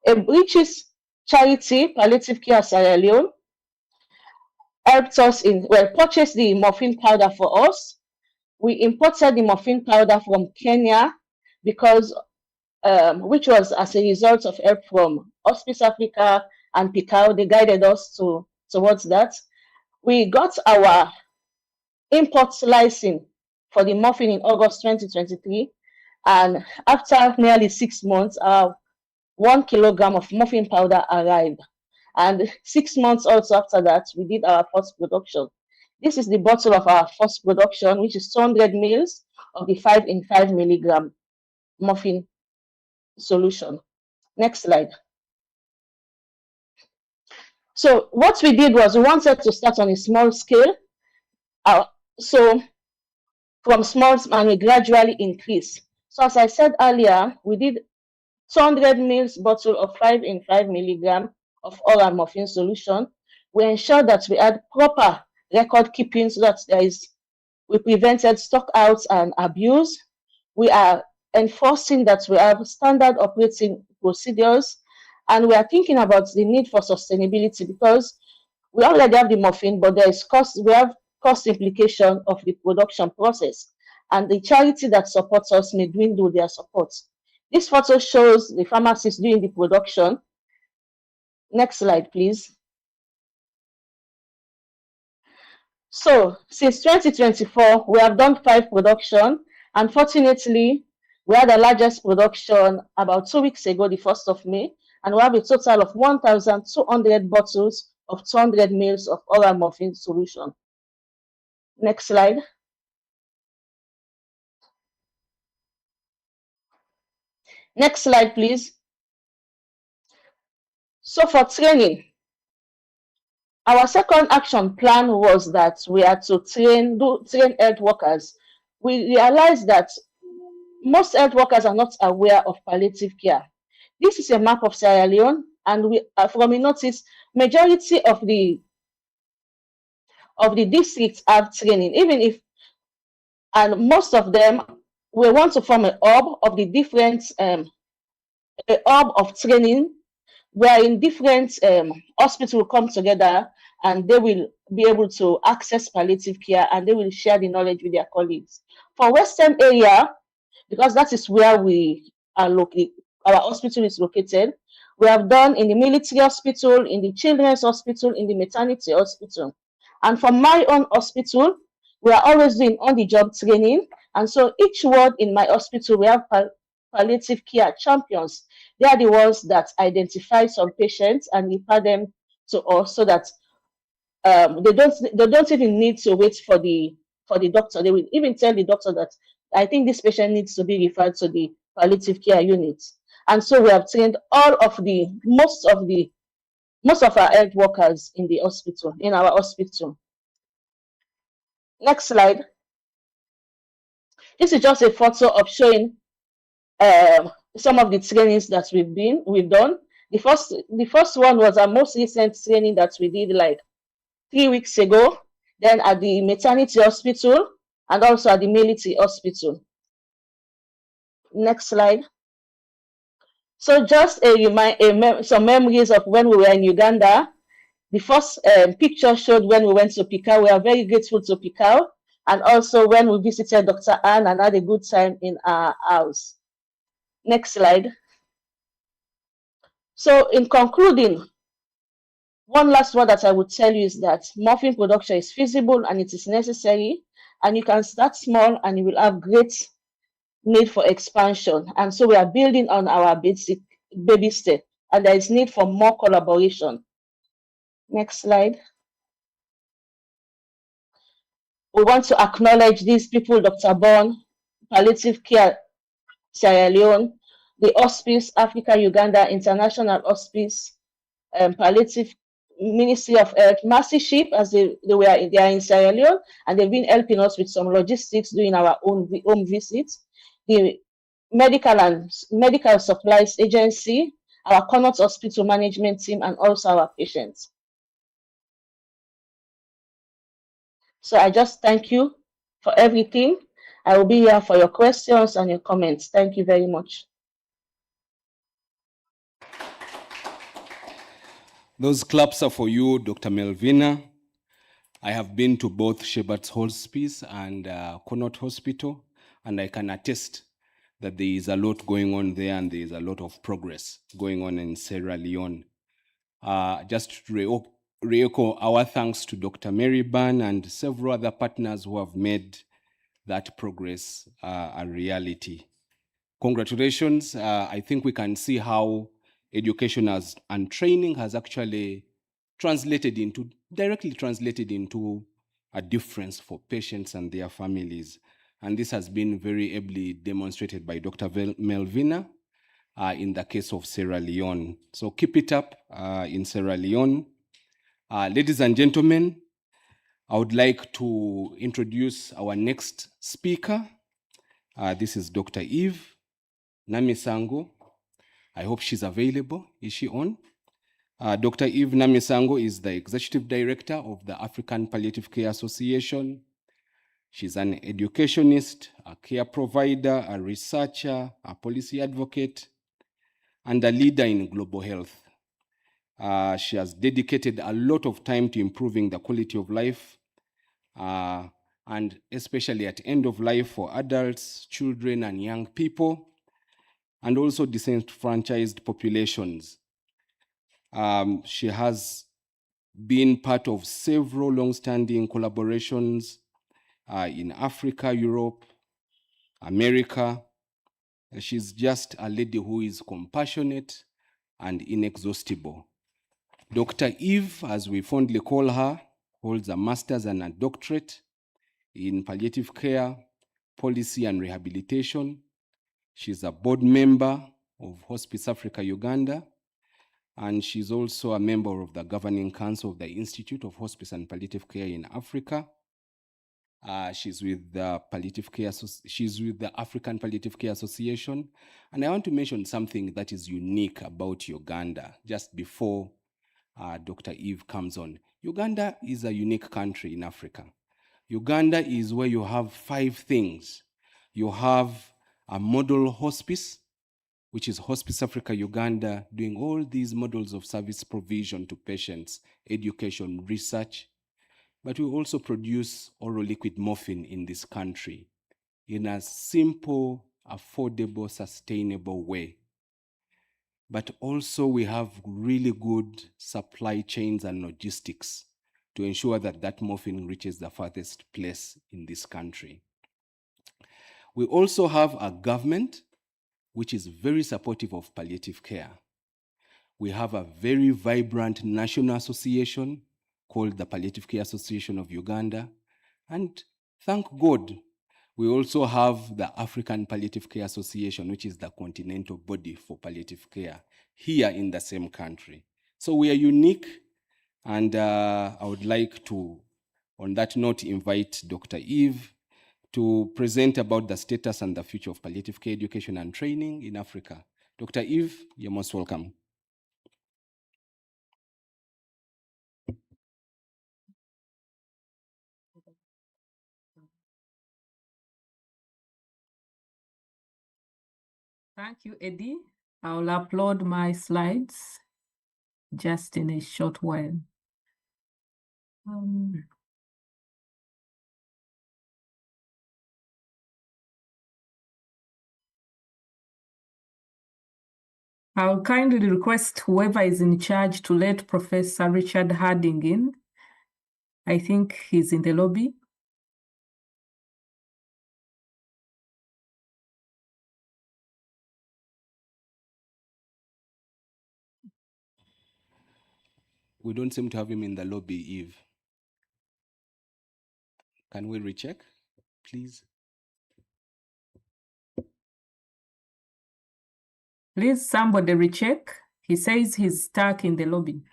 A British charity, Palliative Care Sierra Leone, helped us purchased the morphine powder for us. We imported the morphine powder from Kenya because which was as a result of help from Hospice Africa and PICAO. They guided us towards that. We got our import license for the morphine in August 2023. And after nearly 6 months, our 1 kilogram of morphine powder arrived. And 6 months also after that, we did our first production. This is the bottle of our first production, which is 200 mils of the 5 in 5 milligram morphine solution. Next slide. So what we did was we wanted to start on a small scale. So from small, and we gradually increase. So as I said earlier, we did 200 mils bottle of 5 in 5 milligram of oral morphine solution. We ensured that we had proper record keeping so that we prevented stock outs and abuse. We are enforcing that we have standard operating procedures, and we are thinking about the need for sustainability because we already have the morphine, but there is cost. We have cost implication of the production process, and the charity that supports us may dwindle their support. This photo shows the pharmacist doing the production. Next slide, please. So since 2024, we have done 5 production. Unfortunately, we had the largest production about 2 weeks ago, the 1st of May, and we have a total of 1,200 bottles of 200 ml of oral morphine solution. Next slide. Next slide, please. So for training, our second action plan was that we had to train health workers. We realized that most health workers are not aware of palliative care. This is a map of Sierra Leone, and we from a notice, majority of the districts have training, even if, and most of them, we want to form a hub of the different a hub of training where in different hospitals come together and they will be able to access palliative care and they will share the knowledge with their colleagues. For Western area, because that is where we are located, our hospital is located, we have done in the military hospital, in the children's hospital, in the maternity hospital. And for my own hospital, we are always doing on-the-job training. And so each ward in my hospital, we have palliative care champions. They are the ones that identify some patients and refer them to us so that they don't even need to wait for the doctor. They will even tell the doctor that I think this patient needs to be referred to the palliative care unit. And so we have trained most of our health workers in the hospital, in our hospital. Next slide. This is just a photo of showing some of the trainings that we've done. The first one was our most recent training that we did like 3 weeks ago, then at the maternity hospital and also at the military hospital. Next slide. So just some memories of when we were in Uganda. The first picture showed when we went to Pikau. We are very grateful to Pikau, and also when we visited Dr. Anne and had a good time in our house. Next slide. So in concluding, one last word that I would tell you is that morphine production is feasible and it is necessary, and you can start small and you will have great need for expansion. And so we are building on our basic baby step, and there is need for more collaboration. Next slide. We want to acknowledge these people, Dr. Bond, Palliative Care Sierra Leone, the Hospice Africa Uganda International Hospice, Palliative Ministry of Health, Mercy Ship, as they are in Sierra Leone, and they've been helping us with some logistics doing our own home visits. The Medical Supplies Agency, our Connaught Hospital Management Team, and also our patients. So I just thank you for everything. I will be here for your questions and your comments. Thank you very much. Those claps are for you, Dr. Melvina. I have been to both Shepherd's Hospice and Connaught Hospital, and I can attest that there is a lot going on there and there is a lot of progress going on in Sierra Leone. Just to re-echo our thanks to Dr. Merriman and several other partners who have made that progress a reality. Congratulations. I think we can see how education and training has actually directly translated into a difference for patients and their families. And this has been very ably demonstrated by Dr. Melvina in the case of Sierra Leone. So keep it up in Sierra Leone. Ladies and gentlemen, I would like to introduce our next speaker. This is Dr. Eve Namisango. I hope she's available. Is she on? Dr. Eve Namisango is the Executive Director of the African Palliative Care Association. She's an educationist, a care provider, a researcher, a policy advocate, and a leader in global health. She has dedicated a lot of time to improving the quality of life, and especially at end of life for adults, children, and young people, and also disenfranchised populations. She has been part of several long-standing collaborations in Africa, Europe, America. She's just a lady who is compassionate and inexhaustible. Dr. Eve, as we fondly call her, holds a master's and a doctorate in palliative care, policy and rehabilitation. She's a board member of Hospice Africa Uganda, and she's also a member of the governing council of the Institute of Hospice and Palliative Care in Africa. She's with the African Palliative Care Association. And I want to mention something that is unique about Uganda just before Dr. Eve comes on. Uganda is a unique country in Africa. Uganda is where you have 5 things. You have a model hospice, which is Hospice Africa Uganda, doing all these models of service provision to patients, education, research. But we also produce oral liquid morphine in this country in a simple, affordable, sustainable way. But also we have really good supply chains and logistics to ensure that that morphine reaches the farthest place in this country. We also have a government which is very supportive of palliative care. We have a very vibrant national association called the Palliative Care Association of Uganda. And thank God, we also have the African Palliative Care Association, which is the continental body for palliative care here in the same country. So we are unique, and I would like to, on that note, invite Dr. Eve to present about the status and the future of palliative care education and training in Africa. Dr. Eve, you're most welcome. Thank you, Eddie. I'll upload my slides just in a short while. I'll kindly request whoever is in charge to let Professor Richard Harding in. I think he's in the lobby. We don't seem to have him in the lobby, Eve. Can we recheck, please? Please, somebody recheck. He says he's stuck in the lobby.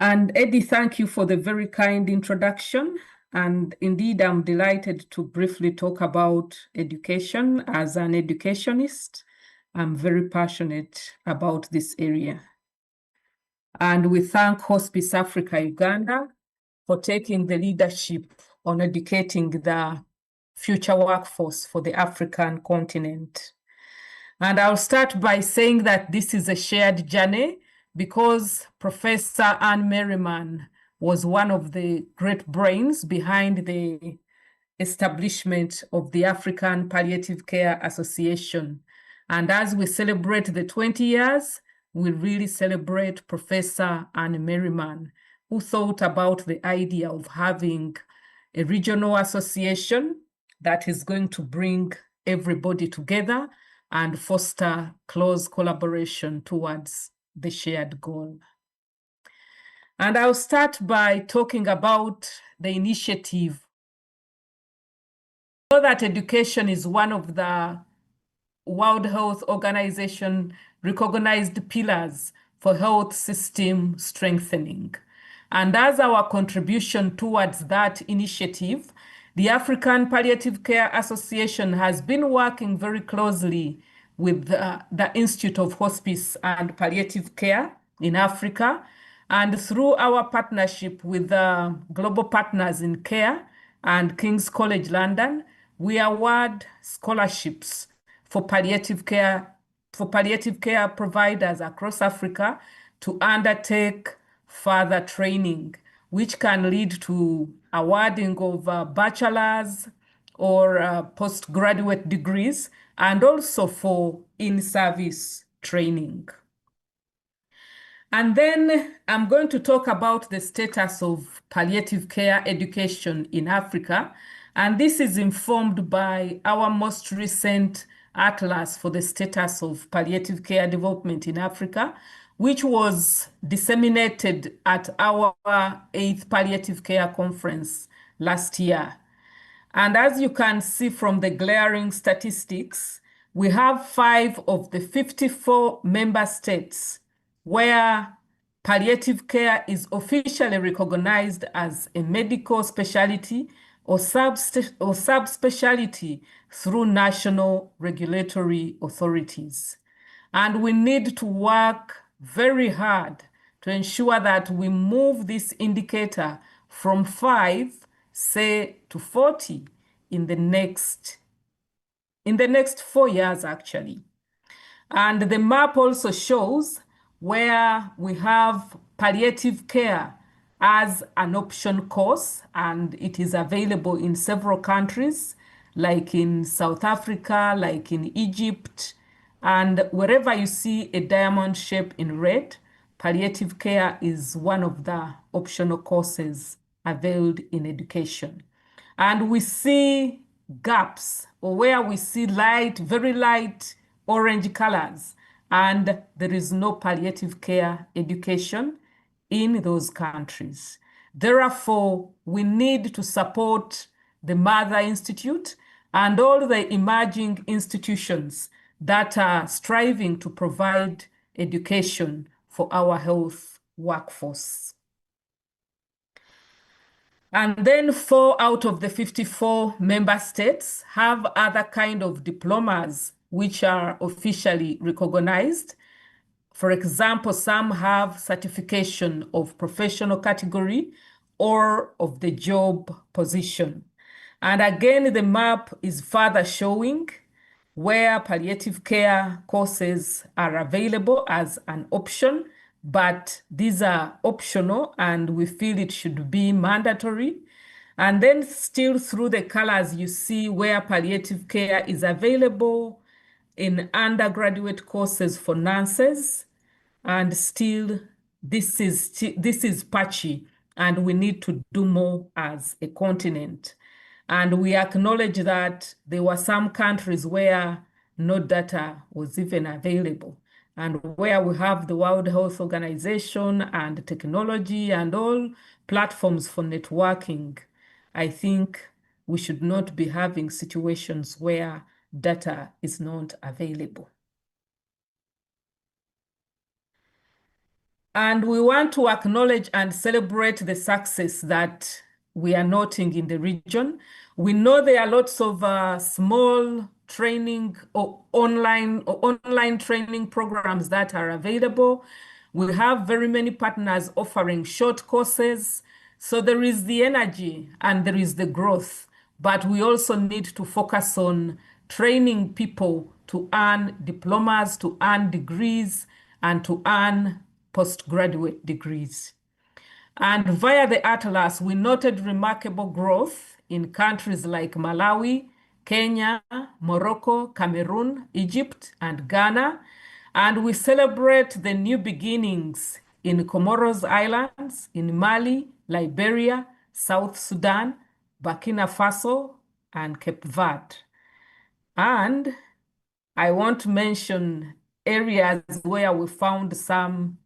And Eddie, thank you for the very kind introduction. And indeed, I'm delighted to briefly talk about education. As an educationist, I'm very passionate about this area. And we thank Hospice Africa Uganda for taking the leadership on educating the future workforce for the African continent. And I'll start by saying that this is a shared journey because Professor Merriman was one of the great brains behind the establishment of the African Palliative Care Association. And as we celebrate the 20 years, we really celebrate Professor Merriman, who thought about the idea of having a regional association that is going to bring everybody together and foster close collaboration towards the shared goal. And I'll start by talking about the initiative. We know that education is one of the World Health Organization recognized pillars for health system strengthening. And as our contribution towards that initiative, the African Palliative Care Association has been working very closely with the Institute of Hospice and Palliative Care in Africa. And through our partnership with Global Partners in Care and King's College London, we award scholarships for palliative care providers across Africa to undertake further training, which can lead to awarding of bachelor's or postgraduate degrees, and also for in-service training. And then I'm going to talk about the status of palliative care education in Africa. And this is informed by our most recent atlas for the status of palliative care development in Africa, which was disseminated at our 8th Palliative Care Conference last year. And as you can see from the glaring statistics, we have 5 of the 54 member states where palliative care is officially recognized as a medical specialty or subspecialty through national regulatory authorities. And we need to work very hard to ensure that we move this indicator from 5, say, to 40 in the next 4 years, actually. And the map also shows where we have palliative care as an option course, and it is available in several countries, like in South Africa, like in Egypt, and wherever you see a diamond shape in red, palliative care is one of the optional courses availed in education. And we see gaps, or where we see light, very light orange colors, and there is no palliative care education in those countries. Therefore, we need to support the Mother Institute and all the emerging institutions that are striving to provide education for our health workforce. And then 4 out of the 54 member states have other kind of diplomas which are officially recognized. For example, some have certification of professional category or of the job position. And again, the map is further showing where palliative care courses are available as an option, but these are optional and we feel it should be mandatory. And then still through the colors, you see where palliative care is available in undergraduate courses for nurses. And still, this is patchy, and we need to do more as a continent. And we acknowledge that there were some countries where no data was even available, and where we have the World Health Organization and technology and all platforms for networking. I think we should not be having situations where data is not available. And we want to acknowledge and celebrate the success that we are noting in the region. We know there are lots of small training or online training programs that are available. We have very many partners offering short courses. So there is the energy and there is the growth, but we also need to focus on training people to earn diplomas, to earn degrees, and to earn postgraduate degrees. And via the atlas, we noted remarkable growth in countries like Malawi, Kenya, Morocco, Cameroon, Egypt, and Ghana. And we celebrate the new beginnings in Comoros Islands, in Mali, Liberia, South Sudan, Burkina Faso, and Cape Verde. And I want to mention areas where we found some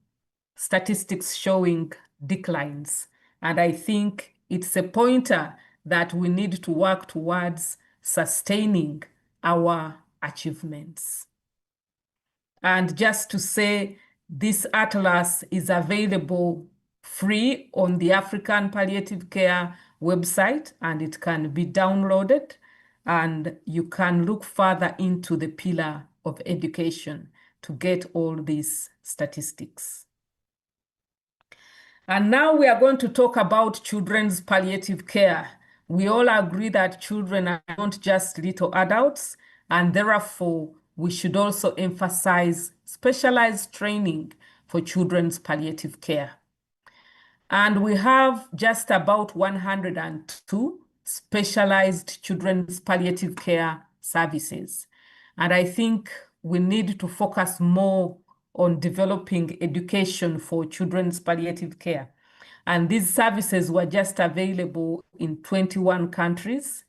statistics showing declines. And I think it's a pointer that we need to work towards sustaining our achievements. And just to say, this atlas is available free on the African Palliative Care website, and it can be downloaded, and you can look further into the pillar of education to get all these statistics. And now we are going to talk about children's palliative care, We all agree that children are not just little adults, and therefore we should also emphasize specialized training for children's palliative care. And we have just about 102 specialized children's palliative care services. And I think we need to focus more on developing education for children's palliative care. And these services were just available in 21 countries.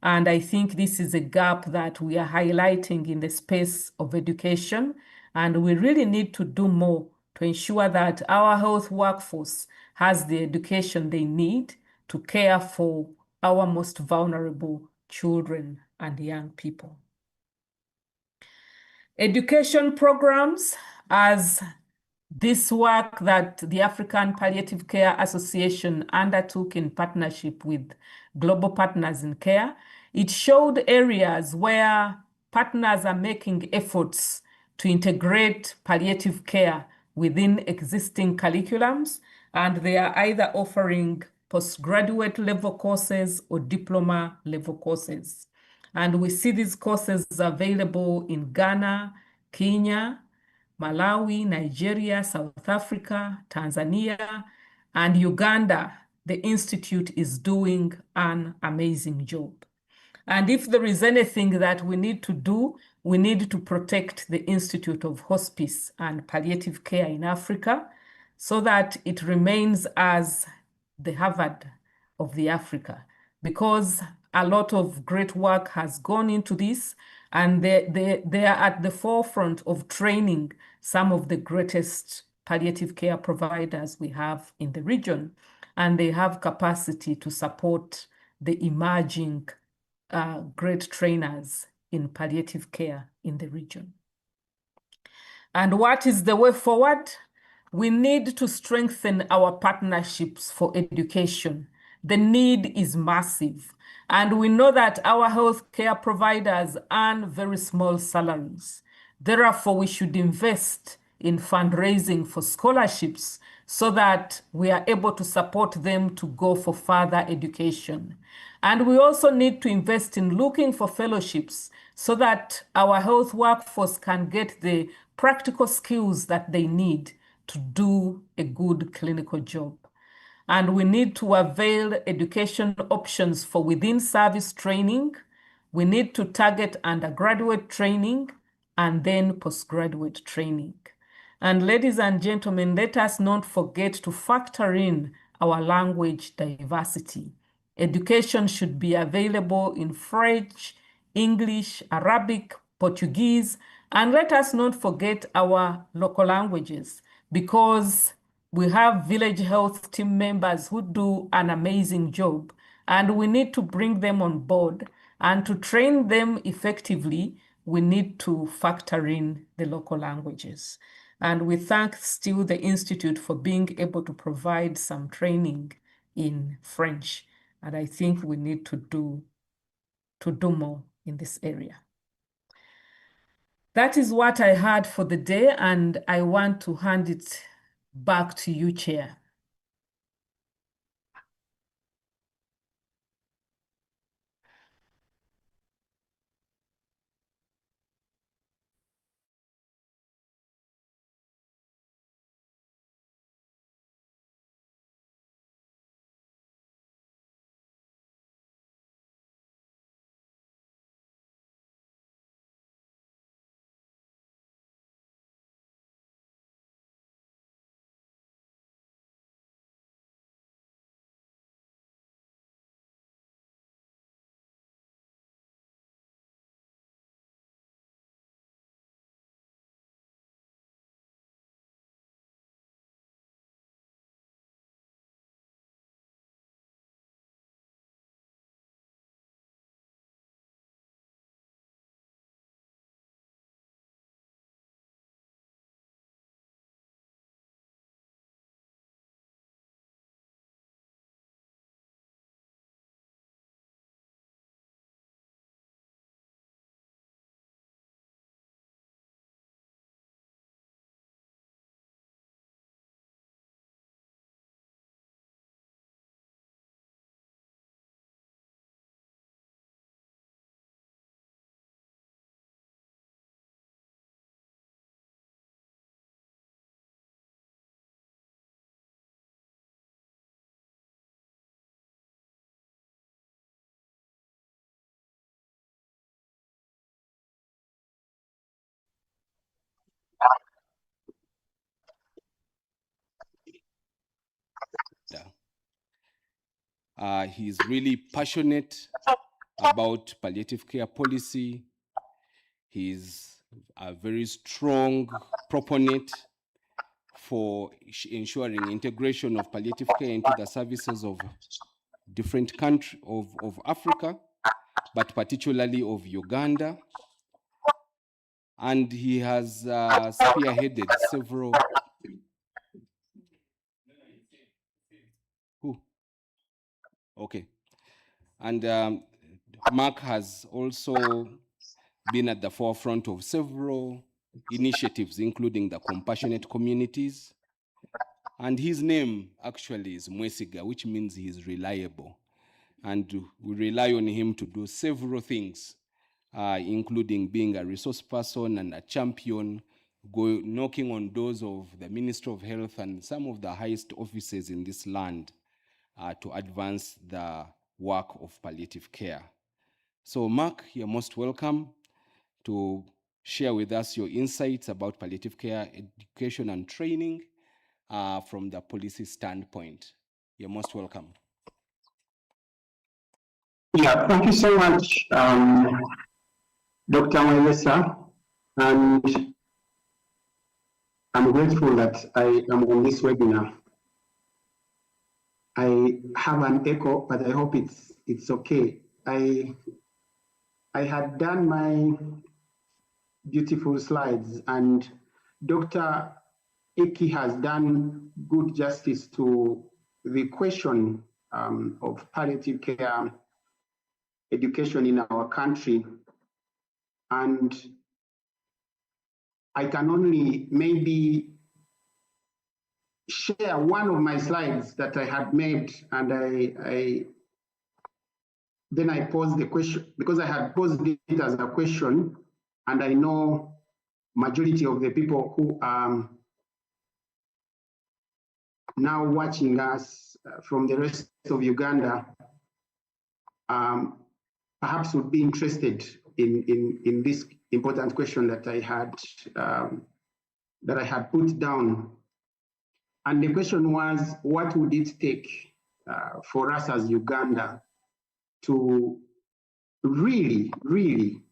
And I think this is a gap that we are highlighting in the space of education. And we really need to do more to ensure that our health workforce has the education they need to care for our most vulnerable children and young people. Education programs, as this work that the African Palliative Care Association undertook in partnership with global partners in care, it showed areas where partners are making efforts to integrate palliative care within existing curriculums, and they are either offering postgraduate level courses or diploma level courses. And we see these courses available in Ghana, Kenya, Malawi, Nigeria, South Africa, Tanzania, and Uganda. The Institute is doing an amazing job. And if there is anything that we need to do, we need to protect the Institute of Hospice and Palliative Care in Africa so that it remains as the Harvard of the Africa, because a lot of great work has gone into this, and they are at the forefront of training some of the greatest palliative care providers we have in the region, and they have capacity to support the emerging great trainers in palliative care in the region. And what is the way forward? We need to strengthen our partnerships for education. The need is massive. And we know that our healthcare providers earn very small salaries. Therefore, we should invest in fundraising for scholarships so that we are able to support them to go for further education. And we also need to invest in looking for fellowships so that our health workforce can get the practical skills that they need to do a good clinical job. And we need to avail education options for within service training. We need to target undergraduate training and then postgraduate training. And ladies and gentlemen, let us not forget to factor in our language diversity. Education should be available in French, English, Arabic, Portuguese, and let us not forget our local languages, because we have village health team members who do an amazing job, and we need to bring them on board. And to train them effectively, we need to factor in the local languages. And we thank still the Institute for being able to provide some training in French. And I think we need to do more in this area. That is what I had for the day, and I want to hand it back to you, Chair. He's really passionate about palliative care policy. He's a very strong proponent for ensuring integration of palliative care into the services of different countries of Africa, but particularly of Uganda. And he has spearheaded several. Who? Okay. And Mark has also been at the forefront of several initiatives, including the compassionate communities. And his name actually is Mwesiga, which means he is reliable. And we rely on him to do several things, including being a resource person and a champion, knocking on doors of the Ministry of Health and some of the highest offices in this land to advance the work of palliative care. So Mark, you're most welcome to share with us your insights about palliative care education and training from the policy standpoint. You're most welcome. Yeah, thank you so much, Dr. Mwelesa, and I'm grateful that I am on this webinar. I have an echo, but I hope it's okay. I had done my beautiful slides, and Dr. Eki has done good justice to the question of palliative care education in our country. And I can only maybe share one of my slides that I had made, and then I posed the question, because I had posed it as a question, and I know majority of the people who are now watching us from the rest of Uganda perhaps would be interested in this important question that I had put down. And the question was, what would it take for us as Uganda to really, really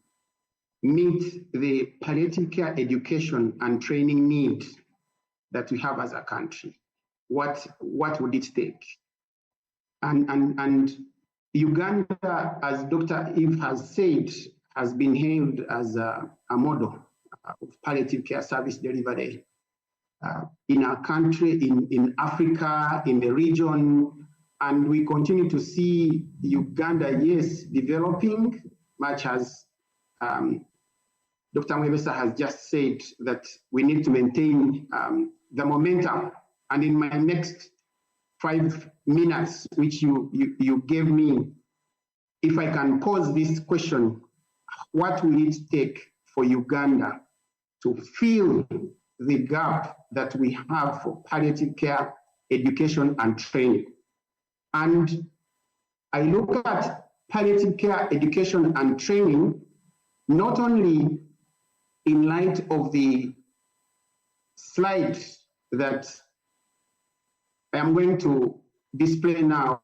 meet the palliative care education and training need that we have as a country? What would it take? And Uganda, as Dr. Eve has said, has been hailed as a model of palliative care service delivery in our country, in Africa, in the region, and we continue to see Uganda, yes, developing, much as Dr. Mwebesa has just said, that we need to maintain the momentum. And in my next 5 minutes, which you gave me, if I can pose this question, what will it take for Uganda to fill the gap that we have for palliative care education and training? And I look at palliative care education and training not only in light of the slide that I am going to display now,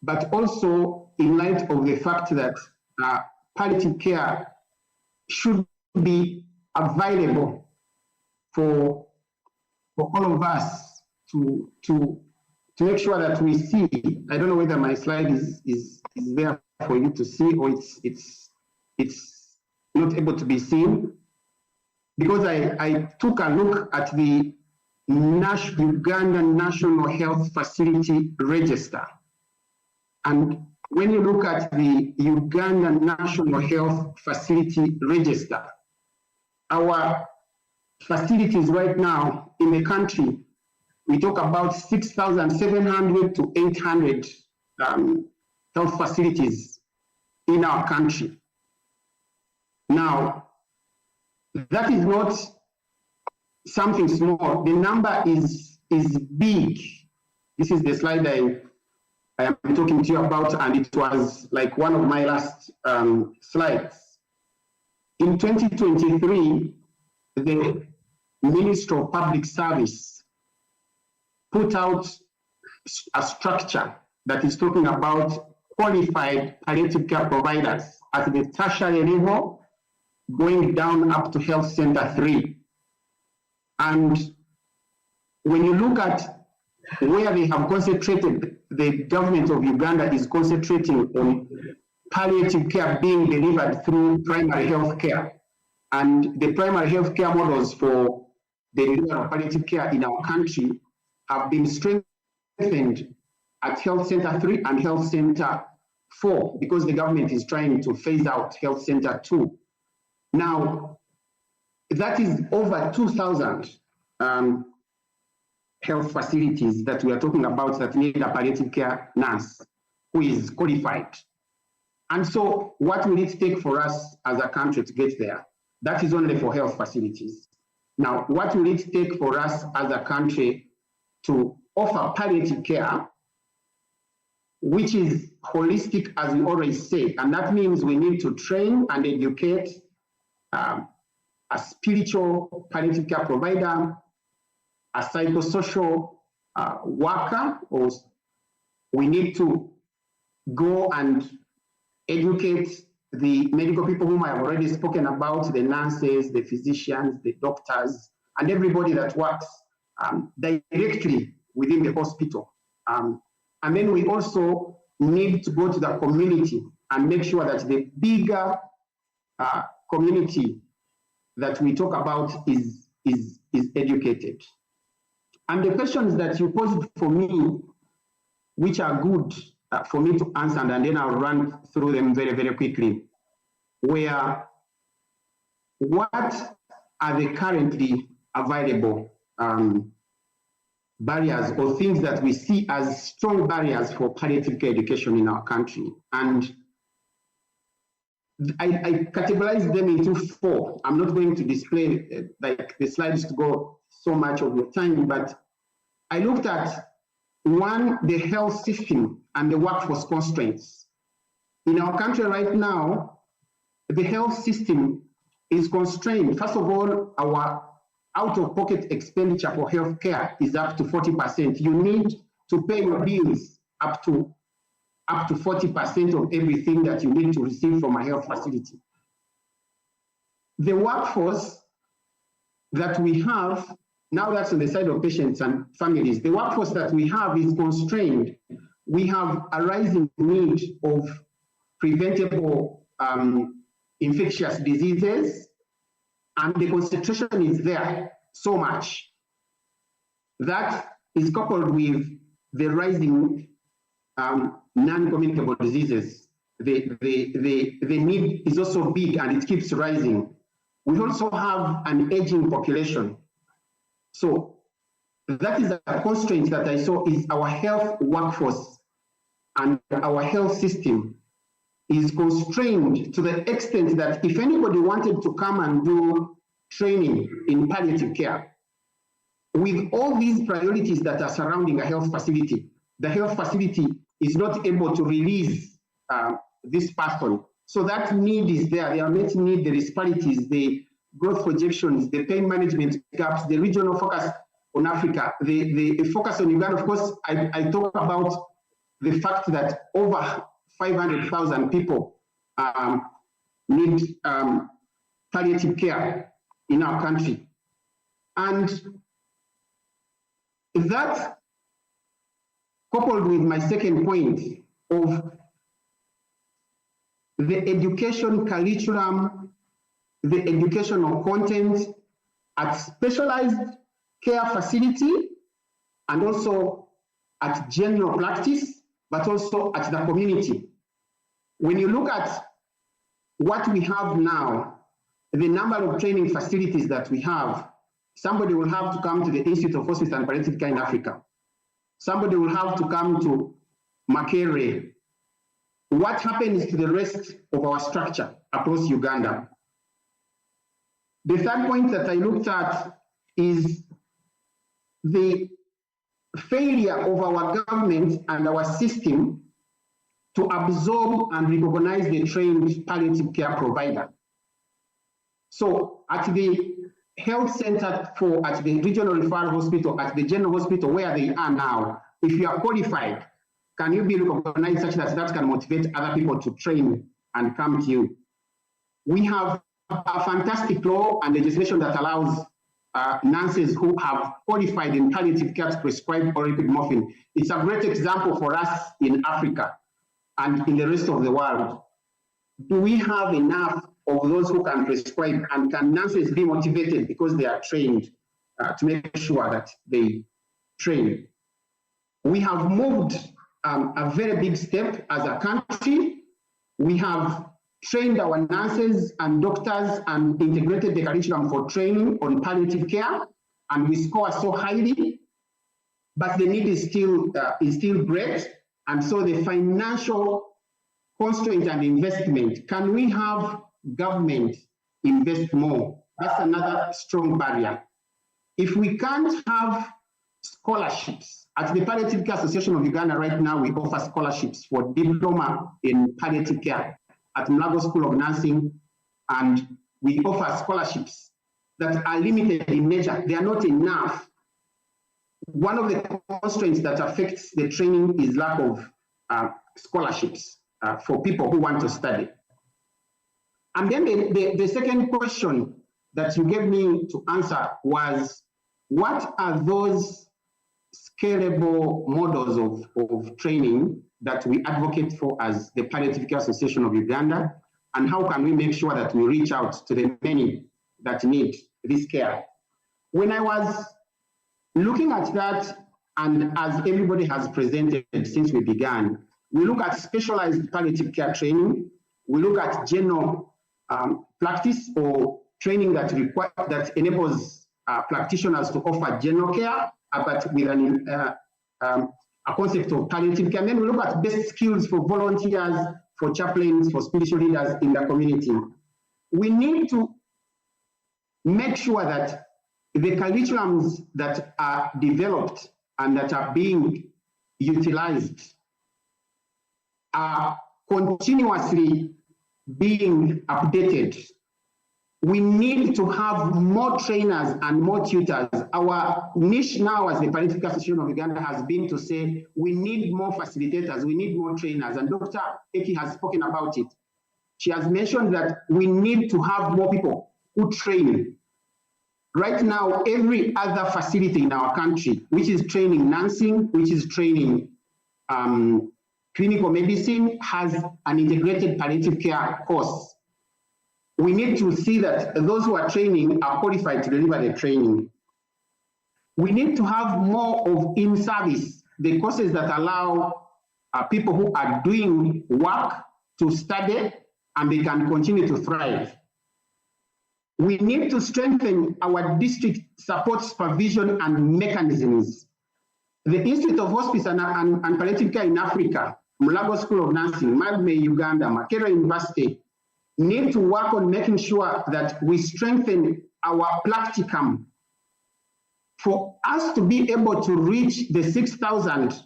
but also in light of the fact that palliative care should be available for all of us to make sure that we see. I don't know whether my slide is there for you to see, or it's not able to be seen, because I took a look at the Ugandan National Health Facility Register. And when you look at the Ugandan National Health Facility Register, our facilities right now in the country, we talk about 6,700 to 800 health facilities in our country. Now, that is not something small. The number is big. This is the slide I am talking to you about, and it was like one of my last slides. In 2023, the Ministry of Public Service put out a structure that is talking about qualified palliative care providers at the tertiary level, going down up to Health Center 3. And when you look at where they have concentrated, the government of Uganda is concentrating on palliative care being delivered through primary health care. And the primary health care models for the delivery of palliative care in our country have been strengthened at Health Center 3 and Health Center 4, because the government is trying to phase out Health Center 2. Now, that is over 2,000 health facilities that we are talking about that need a palliative care nurse who is qualified. And so what will it take for us as a country to get there? That is only for health facilities. Now, what will it take for us as a country to offer palliative care, which is holistic, as we always say? And that means we need to train and educate a spiritual palliative care provider, a psychosocial worker, or we need to go and educate the medical people whom I have already spoken about, the nurses, the physicians, the doctors, and everybody that works directly within the hospital. And then we also need to go to the community and make sure that the bigger community that we talk about is educated. And the questions that you posed for me, which are good for me to answer, and then I'll run through them very, very quickly, were what are the currently available barriers or things that we see as strong barriers for palliative care education in our country? And I categorized them into 4. I'm not going to display like the slides to go so much of your time, but I looked at 1, the health system and the workforce constraints. In our country right now, the health system is constrained. First of all, our out-of-pocket expenditure for healthcare is up to 40%. You need to pay your bills up to 40% of everything that you need to receive from a health facility. The workforce that we have, now that's on the side of patients and families, the workforce that we have is constrained. We have a rising need of preventable infectious diseases, and the concentration is there so much. That is coupled with the rising non-communicable diseases. The need is also big and it keeps rising. We also have an aging population. So that is a constraint that I saw, is our health workforce and our health system is constrained to the extent that if anybody wanted to come and do training in palliative care, with all these priorities that are surrounding a health facility, the health facility is not able to release this person. So that need is there. The unmet need, the disparities, the growth projections, the pain management gaps, the regional focus on Africa, the focus on Uganda. Of course, I talk about the fact that over 500,000 people need palliative care in our country. And that, coupled with my second point of the education curriculum, the educational content at specialized care facility and also at general practice, but also at the community. When you look at what we have now, the number of training facilities that we have, somebody will have to come to the Institute of Hospice and Palliative Care in Africa. Somebody will have to come to Makerere. What happens to the rest of our structure across Uganda? The third point that I looked at is the failure of our government and our system to absorb and recognize the trained palliative care provider. So at the health center, at the regional referral hospital, at the general hospital where they are now, if you are qualified, can you be recognized such that that can motivate other people to train and come to you? We have a fantastic law and legislation that allows nurses who have qualified in palliative care to prescribe oral epidemiologin. It's a great example for us in Africa and in the rest of the world. Do we have enough of those who can prescribe, and can nurses be motivated because they are trained to make sure that they train? We have moved a very big step as a country. We have trained our nurses and doctors and integrated the curriculum for training on palliative care, and we score so highly, but the need is still great. And so the financial constraint and investment, can we have government invest more? That's another strong barrier. If we can't have scholarships, at the Palliative Care Association of Uganda right now, we offer scholarships for diploma in palliative care at Mulago School of Nursing, and we offer scholarships that are limited in nature. They are not enough. One of the constraints that affects the training is lack of scholarships for people who want to study. And then the second question that you gave me to answer was, what are those scalable models of training that we advocate for as the Palliative Care Association of Uganda, and how can we make sure that we reach out to the many that need this care? When I was looking at that, and as everybody has presented since we began, we look at specialized palliative care training, we look at general practice or training that enables practitioners to offer general care, but with a concept of palliative care. And then we look at best skills for volunteers, for chaplains, for spiritual leaders in the community. We need to make sure that the curriculums that are developed and that are being utilized are continuously being updated. We need to have more trainers and more tutors. Our niche now as the Palliative Care Association of Uganda has been to say we need more facilitators, we need more trainers, and Dr. Eki has spoken about it. She has mentioned that we need to have more people who train. Right now, every other facility in our country, which is training nursing, which is training clinical medicine, has an integrated palliative care course. We need to see that those who are training are qualified to deliver the training. We need to have more of in-service, the courses that allow people who are doing work to study and they can continue to thrive. We need to strengthen our district support supervision and mechanisms. The Institute of Hospice and Palliative Care in Africa, Mulago School of Nursing, Merriman, Uganda, Makerere University, need to work on making sure that we strengthen our practicum for us to be able to reach the 6,000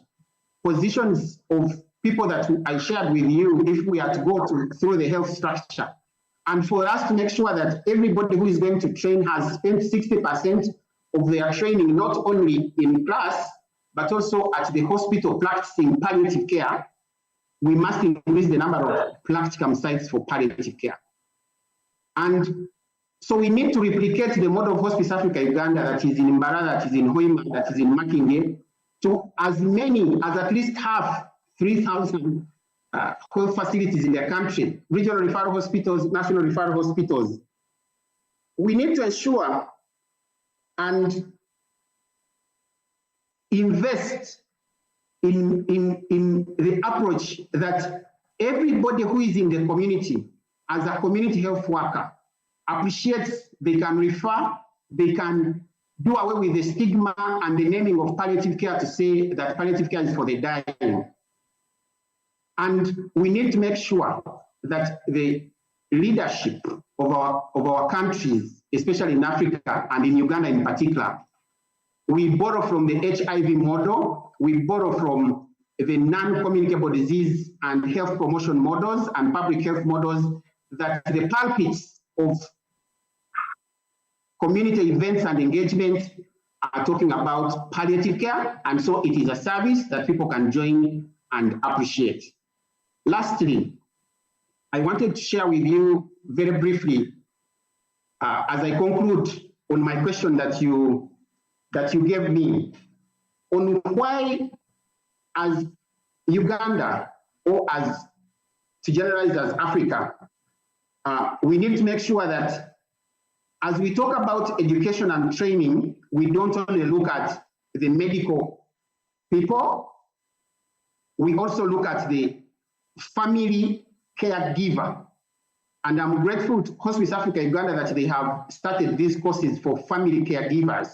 positions of people that I shared with you if we are to go through the health structure. And for us to make sure that everybody who is going to train has spent 60% of their training, not only in class, but also at the hospital practicing palliative care, we must increase the number of practicum sites for palliative care. And so we need to replicate the model of Hospice Africa Uganda that is in Mbarara, that is in Hoima, that is in Makinge, to as many as at least half 3,000 health facilities in the country, regional referral hospitals, national referral hospitals. We need to ensure and invest in the approach that everybody who is in the community as a community health worker appreciates they can refer, they can do away with the stigma and the naming of palliative care to say that palliative care is for the dying. And we need to make sure that the leadership of our countries, especially in Africa and in Uganda in particular, we borrow from the HIV model, we borrow from the non-communicable disease and health promotion models and public health models, that the pulpits of community events and engagement are talking about palliative care. And so it is a service that people can join and appreciate. Lastly, I wanted to share with you very briefly, as I conclude on my question that you gave me, on why, as Uganda, or as to generalize as Africa, we need to make sure that as we talk about education and training, we don't only look at the medical people, we also look at the family caregiver. And I'm grateful to Hospice Africa Uganda that they have started these courses for family caregivers.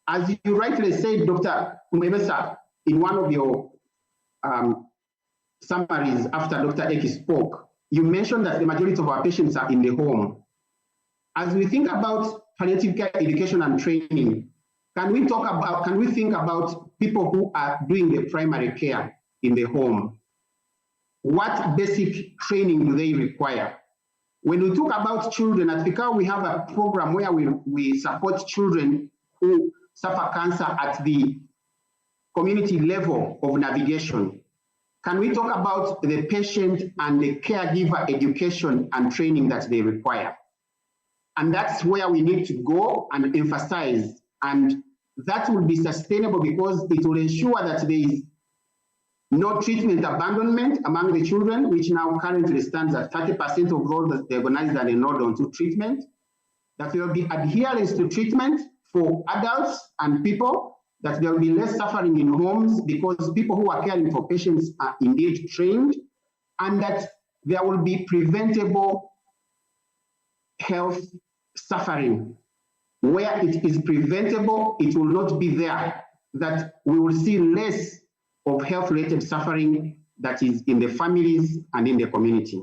As you rightly said, Dr. Mwebesa, in one of your summaries after Dr. Eki spoke, you mentioned that the majority of our patients are in the home. As we think about palliative care education and training, can we think about people who are doing the primary care in the home? What basic training do they require? When we talk about children, at FICAO, we have a program where we support children who suffer cancer at the community level of navigation. Can we talk about the patient and the caregiver education and training that they require? And that's where we need to go and emphasize. And that will be sustainable because it will ensure that there is no treatment abandonment among the children, which now currently stands at 30% of those diagnosed and enrolled onto treatment. That there will be adherence to treatment for adults and people, that there will be less suffering in homes because people who are caring for patients are indeed trained, and that there will be preventable health suffering. Where it is preventable, it will not be there, that we will see less of health-related suffering that is in the families and in the community.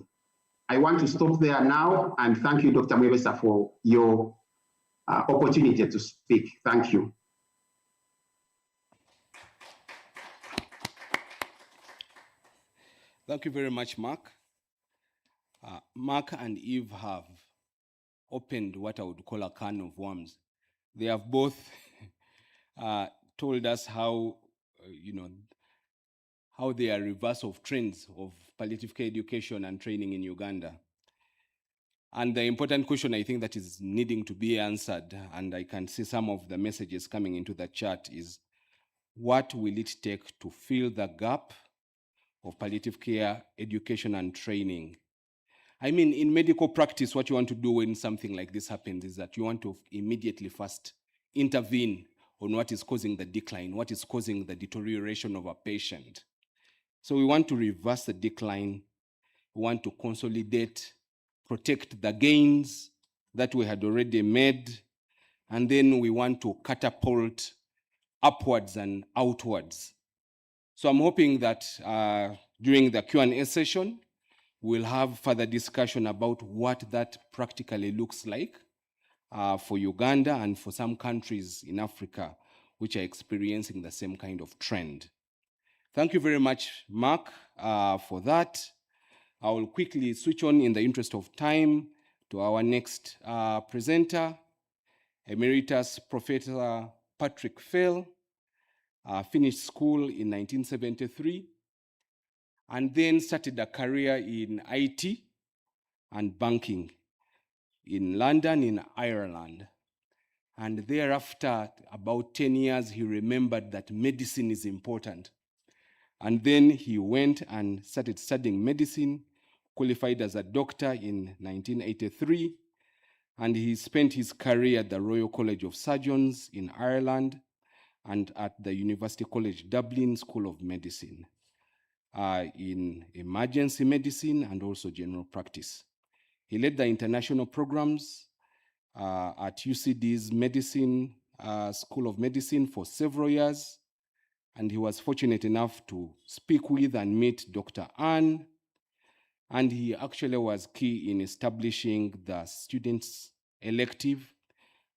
I want to stop there now and thank you, Dr. Mwebesa, for your opportunity to speak. Thank you. Thank you very much, Mark. Mark and Eve have opened what I would call a can of worms. They have both told us how, how they are reverse of trends of palliative care education and training in Uganda. And the important question I think that is needing to be answered, and I can see some of the messages coming into the chat, is what will it take to fill the gap of palliative care education and training? I mean, in medical practice, what you want to do when something like this happens is that you want to immediately first intervene on what is causing the decline, what is causing the deterioration of a patient. So we want to reverse the decline. We want to consolidate, protect the gains that we had already made, and then we want to catapult upwards and outwards. So I'm hoping that during the Q&A session, we'll have further discussion about what that practically looks like for Uganda and for some countries in Africa which are experiencing the same kind of trend. Thank you very much, Mark, for that. I will quickly switch on in the interest of time to our next presenter, Emeritus Professor Patrick Fell. Finished school in 1973 and then started a career in IT and banking in London, in Ireland. And thereafter, about 10 years, he remembered that medicine is important. And then he went and started studying medicine, qualified as a doctor in 1983, and he spent his career at the Royal College of Surgeons in Ireland and at the University College Dublin School of Medicine in emergency medicine and also general practice. He led the international programs at UCD's Medicine School of Medicine for several years, and he was fortunate enough to speak with and meet Dr. Ann, and he actually was key in establishing the students' elective,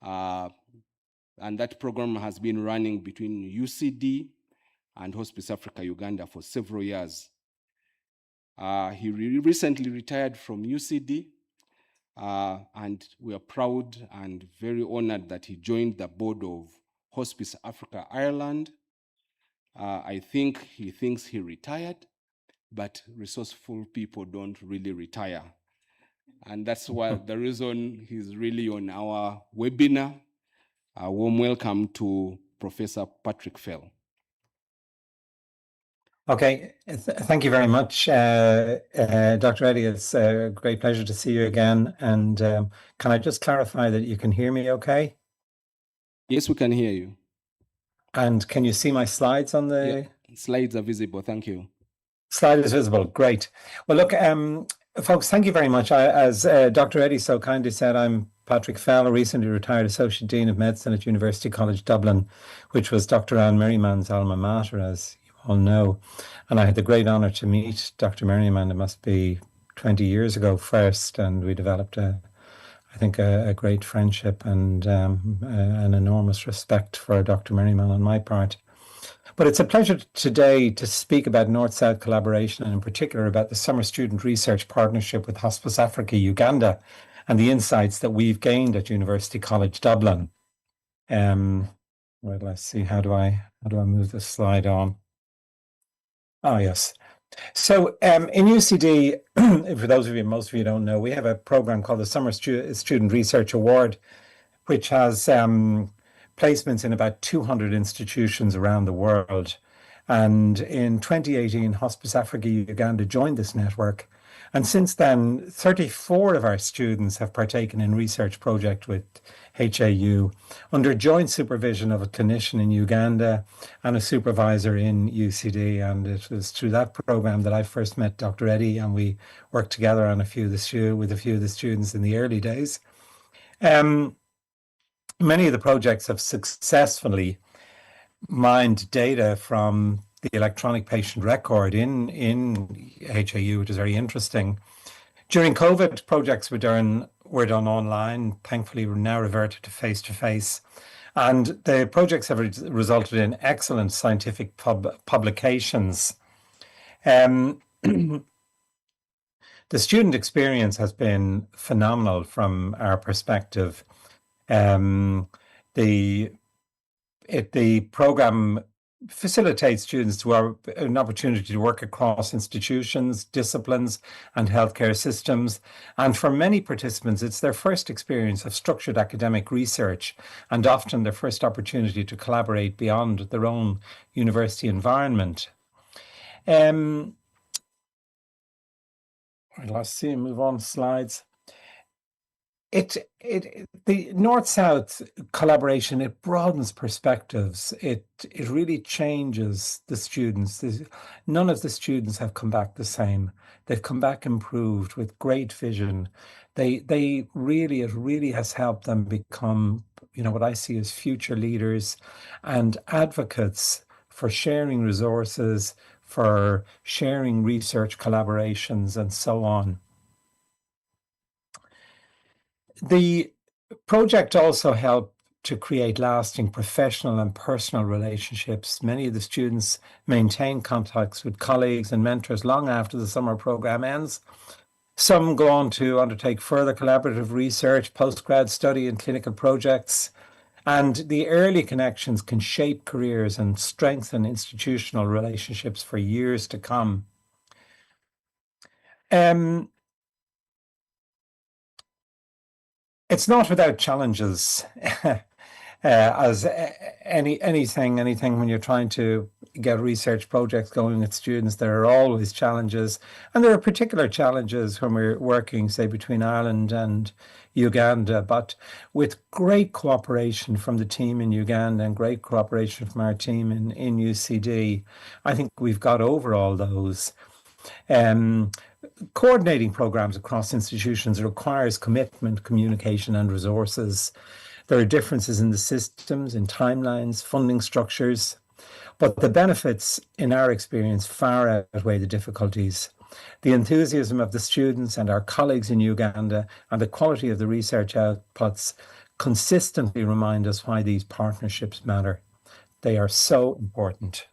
and that program has been running between UCD and Hospice Africa Uganda for several years. He recently retired from UCD, and we are proud and very honored that he joined the board of Hospice Africa Ireland. I think he thinks he retired, but resourceful people don't really retire. And that's why the reason he's really on our webinar. A warm welcome to Professor Patrick Fell. Okay, thank you very much, Dr. Eddy. It's a great pleasure to see you again. And can I just clarify that you can hear me okay? Yes, we can hear you. And can you see my slides on the... Yeah, slides are visible, thank you. Slide is visible, great. Well, look, folks, thank you very much. As Dr. Eddy so kindly said, I'm Patrick Fell, a recently retired Associate Dean of Medicine at University College Dublin, which was Dr. Anne Merriman's alma mater, as you all know. And I had the great honour to meet Dr. Merriman, it must be 20 years ago first, and we developed I think a great friendship and an enormous respect for Dr. Merriman on my part. But it's a pleasure today to speak about North-South collaboration, and in particular about the Summer Student Research Partnership with Hospice Africa Uganda and the insights that we've gained at University College Dublin. Well, let's see, how do I move this slide on? Oh, yes. So in UCD, for those of you, most of you don't know, we have a program called the Summer Student Research Award, which has placements in about 200 institutions around the world. And in 2018, Hospice Africa Uganda joined this network. And since then, 34 of our students have partaken in research project with HAU under joint supervision of a clinician in Uganda and a supervisor in UCD. And it was through that program that I first met Dr. Eddy, and we worked together on with a few of the students in the early days. Many of the projects have successfully mined data from the electronic patient record in HAU, which is very interesting. During COVID, projects were done online. Thankfully, we're now reverted to face-to-face. And the projects have resulted in excellent scientific publications. The student experience has been phenomenal from our perspective. The program facilitates students to have an opportunity to work across institutions, disciplines, and healthcare systems. And for many participants, it's their first experience of structured academic research, and often their first opportunity to collaborate beyond their own university environment. Let's see, move on slides. The North-South collaboration, it broadens perspectives. It really changes the students. None of the students have come back the same. They've come back improved with great vision. It really has helped them become, what I see as future leaders and advocates for sharing resources, for sharing research collaborations, and so on. The project also helped to create lasting professional and personal relationships. Many of the students maintain contacts with colleagues and mentors long after the summer program ends. Some go on to undertake further collaborative research, postgrad study, and clinical projects. And the early connections can shape careers and strengthen institutional relationships for years to come. It's not without challenges, as anything when you're trying to get research projects going with students. There are always challenges, and there are particular challenges when we're working, say, between Ireland and Uganda. But with great cooperation from the team in Uganda and great cooperation from our team in UCD, I think we've got over all those. Coordinating programs across institutions requires commitment, communication, and resources. There are differences in the systems, in timelines, funding structures, but the benefits, in our experience, far outweigh the difficulties. The enthusiasm of the students and our colleagues in Uganda and the quality of the research outputs consistently remind us why these partnerships matter. They are so important.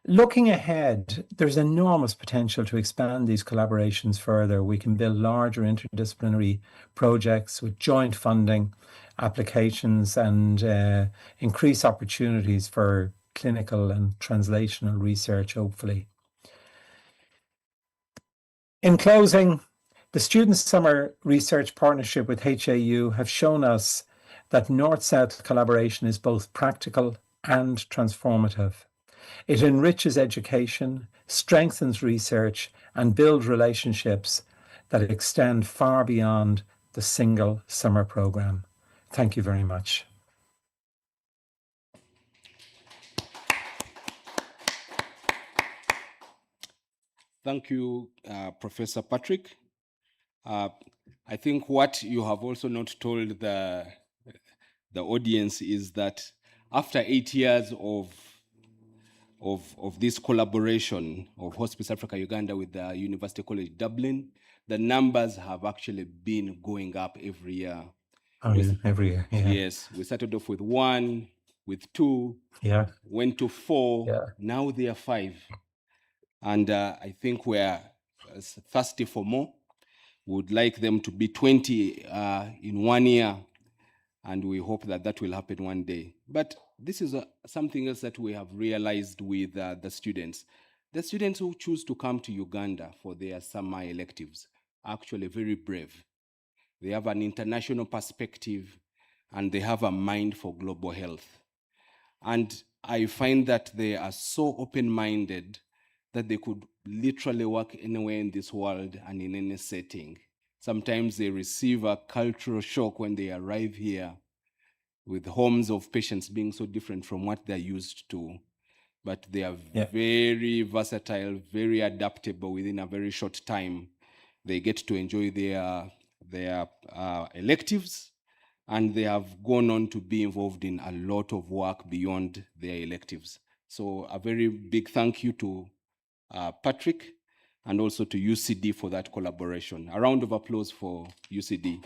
Looking ahead, there's enormous potential to expand these collaborations further. We can build larger interdisciplinary projects with joint funding applications and increase opportunities for clinical and translational research, hopefully. In closing, the Student Summer Research Partnership with HAU have shown us that North-South collaboration is both practical and transformative. It enriches education, strengthens research, and builds relationships that extend far beyond the single summer programme. Thank you very much. Thank you, Professor Patrick. I think what you have also not told the audience is that after 8 years of this collaboration of Hospice Africa Uganda with the University College Dublin, the numbers have actually been going up every year. Oh, yeah, every year, yeah. Yes, we started off with 1, with 2, yeah, went to 4, yeah. Now they are 5. And I think we're thirsty for more. Would like them to be 20 in 1 year, and we hope that that will happen one day. But this is something else that we have realized with the students. The students who choose to come to Uganda for their summer electives are actually very brave. They have an international perspective, and they have a mind for global health. And I find that they are so open-minded that they could literally work anywhere in this world and in any setting. Sometimes they receive a cultural shock when they arrive here, with homes of patients being so different from what they're used to. But they are very versatile, very adaptable. Within a very short time, they get to enjoy their electives, and they have gone on to be involved in a lot of work beyond their electives. So a very big thank you to Patrick, and also to UCD for that collaboration. A round of applause for UCD.